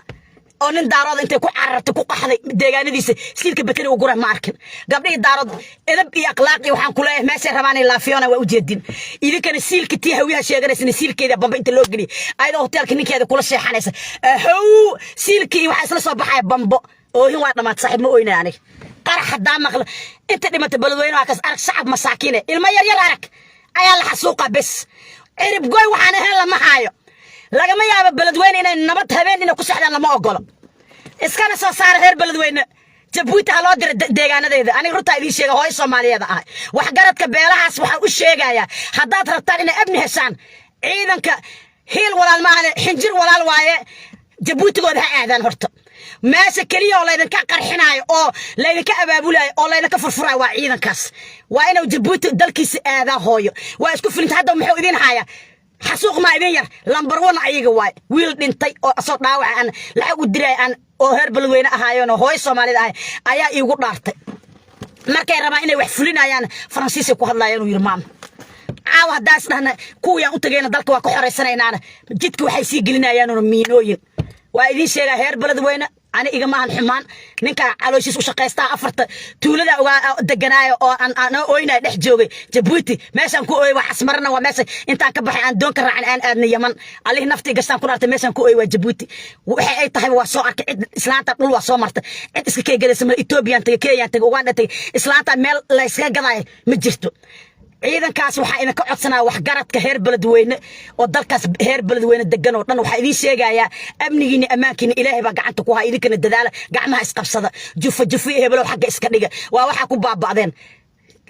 [SPEAKER 1] oo nin daarood intay ku carartay ku qaxday deegaanadiisa silka bakari oo guraha ma arkin gabdhii daarood edab iyo akhlaaq iyo waxaan ku leeyahay meesha rabaan in la fiona waa u jeedin idinkana silka tii hawiyaha sheeganaysa silkeeda bamba inta loo geliyo ayadoo hotelka ninkeeda kula sheexanaysa how silkii waxa isla soo baxay bambo oo hin waa dhamaad saaxiib ma ooyna aniga qarax hadaa maqla inta dhimata balweyne waa kas arag shacab masaakiin ilma yar yar arag ayaa la xasuuqa bas cirib gooy waxaan ahayn lama haayo lagama yaabo beledweyne inay nabad habeen inay ku saxdaan lama ogolo iskana soo saar heer beledweyne Jabuuti haloo dir deegaanadeeda aniga runta idin sheega hooyo Soomaaliyeed ah wax garadka beelahaas waxa u sheegaya hadaad rabtaan inay abni heshaan ciidanka heel walaal ma aha xinjir walaal waaye Jabuuti gooda ha aadaan horta meesha keliya oo laydinka qarxinaayo oo laydinka abaabulaayo oo laydinka furfuraayo waa ciidankaas waa inuu Jabuuti dalkiisa aadaa hooyo waa isku filinta hadda muxuu idin hayaa xasuuq ma idin yar lambar 1 ayaga waay wiil dhintay oo asoo dhaawac aan lacag u diray aan oo heer balweyne ahaayeen hooyo Soomaalida ayaa iigu dhaartay markay rabaan inay wax fulinayaan Faransiis ku hadlayaan uu yirmaan caaw hadaas dhahna kuwiyaan u tagayna dalka waa ku xoreysanaynaana jidka waxay sii gelinayaan oo miinooyin waa idin sheega heer balweyne أنا إيجا ما هنحمان نكا علوشيس وشقيستا أفرت تولدا دجنايا أو أنا أوينا نحجوجي جبوتي ماشان كو أوي وحسمرنا وماشان أنت كبح عن دون كرع عن أن يمن عليه نفتي قصان كرات ماشان كو أوي وجبوتي وحي أي تهي وصار إسلام تقول وصامرت إسكي جلس من إثيوبيا أنت كيا أنت وأنا أنت إسلام مال لا إسكي جناي مجرتو ciidankaas waxa ina ka codsanaa wax garadka heer beledweyne oo dalkaas heer beledweyne degan oo dhan waxa idin sheegaya amnigiina amaankiina ilaahay baa gacanta ku haya idinkana dadaala gacmaha isqabsada jufa hebelo xagga iska dhiga waa waxa ku baaba'deen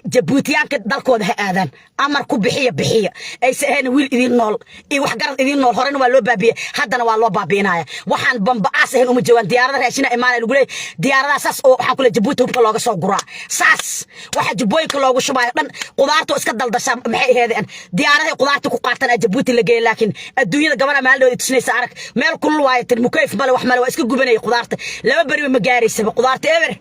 [SPEAKER 1] Jabuutiyaanka dalkooda ha aadan amar ku bixiya ay saaheen wiil idin nool wax garad idin nool horena waa loo baabiye haddana waa loo baabiinaya waxaan bambaas ahayn uma joogan diyaarada raashina imaan lagu leeyahay diyaarada saas oo waxaan kula Jabuuti hubka looga soo guraa saas waxa Jubooyinka loogu shubayo dhan qudaartu iska daldasha maxay ahaydeen diyaarada qudaartu ku qaatan Jabuuti la geeyay laakiin adduunyada gabadha maaldood tusnaysa arag meel kulul waayay mukayf male wax male waa iska gubanay qudaarta laba bari ma gaaraysa qudaarta eber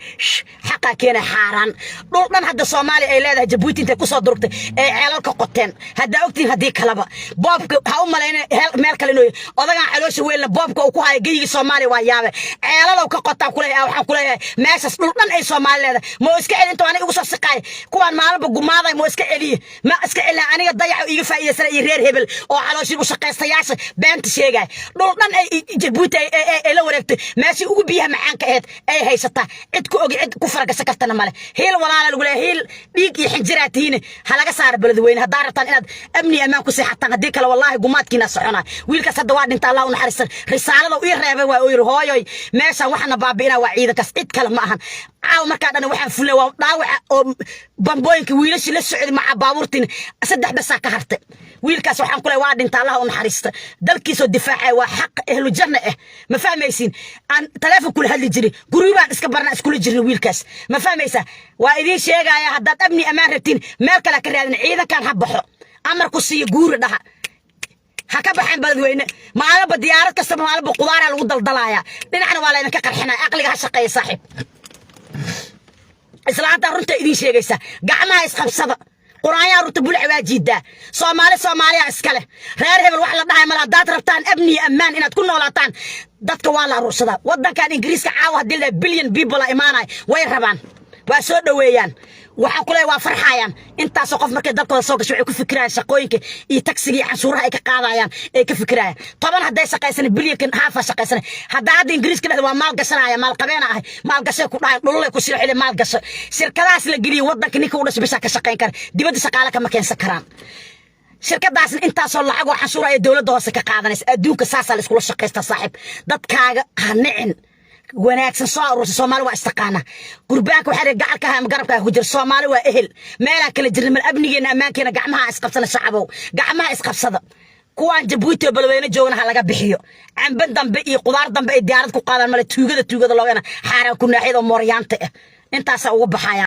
[SPEAKER 1] xaqa keenay xaaraan dhul dhan hadda Soomaali ay leedahay Jabuuti inta ku soo durugtay ee ceelalka qoteen hadda ogtiin hadii kalaba boobka ha u maleeyay meel kale inuu odagan caloosha weyn la boobka uu ku hayo geeyga Soomaali waa yaabe ceelalow ka qotaa kuleeyahay waxaan kuleeyahay meeshas dhul dhan ay Soomaali leedahay ma iska celinto aniga ugu soo siqay kuwan maalinba gumaaday ma iska celiye ma iska celin aniga dayac iiga faa'iideysan iyo reer hebel oo calooshin u shaqeystayaasha beenta sheegay dhul dhan ay Jabuuti ay la wareegtay meeshii ugu biyaha macaanka ay haysata cid ku ogi cid ku faragasha kartana male heel walaala lagu leeyahay heel dhiig iyo xinjiraatiina halaga saar beledweyne hadaa rabtaan inaad amni amaan ku seexataan hadii kale wallahi gumaadkiina socona wiilkaas hadda waa dhinta Allah u naxariisan risaalada u reebay waa oo hooyoy meesha waxna baabiina waa ciidankaas cid kale ma ahan caaw markaa dhan waxaan fulay waa dhaawac oo bambooyinka wiilasha la socday ma baabuurtin saddex bas ka hartay wiilkaas waxaan kulay waa dhinta Allah u naxariista dalkiisoo difaacay waa xaq ahlu janna ma fahmaysin aan telefoon kula hadli jiray guribaan iska barna iskula jirnay wiilkaas ma fahmaysa waa idin sheegaya haddaad amni amaan rabtiin meel kale ka raadin ciidankan ha baxo amar ku siiyo guuri dhaha ha ka baxan beledweyne maalba diyaarad kasta maalba qudaar lagu daldalaya dhinacna waa la idinka qarxinaa aqliga ha shaqeeyo saaxiib islaanta runta idin sheegaysa gacmaha isqabsada quraaya runta bulc waajiida Soomaaliya iskale reer hebel wax la dhahay mala daad rabtaan amni amaan inaad ku noolaataan dadka waa la ruursada wadankan Ingiriiska caawa hadii la billion people imaanay way rabaan waa soo dhaweeyaan waxaan kulay waa farxayaan intaas qof markay dalkooda soo gasho waxay ku fikirayaan shaqooyinka iyo taksiga iyo canshuuraha ay ka qaadayaan ay ka fikirayaan toban haday shaqaysan billion half shaqaysan hadda Ingiriiska dhexda waa maal gashanaya maal qabeena ah maal gashay ku dhaay dhulay ku sii xilay maal gashay shirkadaas la geliyo wadanka ninka u dhashay ka shaqayn kar dibadda shaqaale kama keensan karaan shirkadaas intaasoo lacag oo canshuur ay dawladda hoose ka qaadanaysa adduunka saasa la isku shaqaysta saaxiib dadkaaga ha nicin wanaagsan soo urursa Soomaali waa istaqaana qurbaanka waxa ay gacalka ha garabka ku jir Soomaali waa ehel meela kala jirnaa mal abnigeena amaankeena gacmaha isqabsana shacabow gacmaha isqabsada kuwan Jabuuti balweyne joogna ha laga bixiyo camban dambe iyo qudaar dambe ay diyaarad ku qaadan male tuugada loogana xaaraan ku naaxid oo mooryaanta intaas ugu baxaya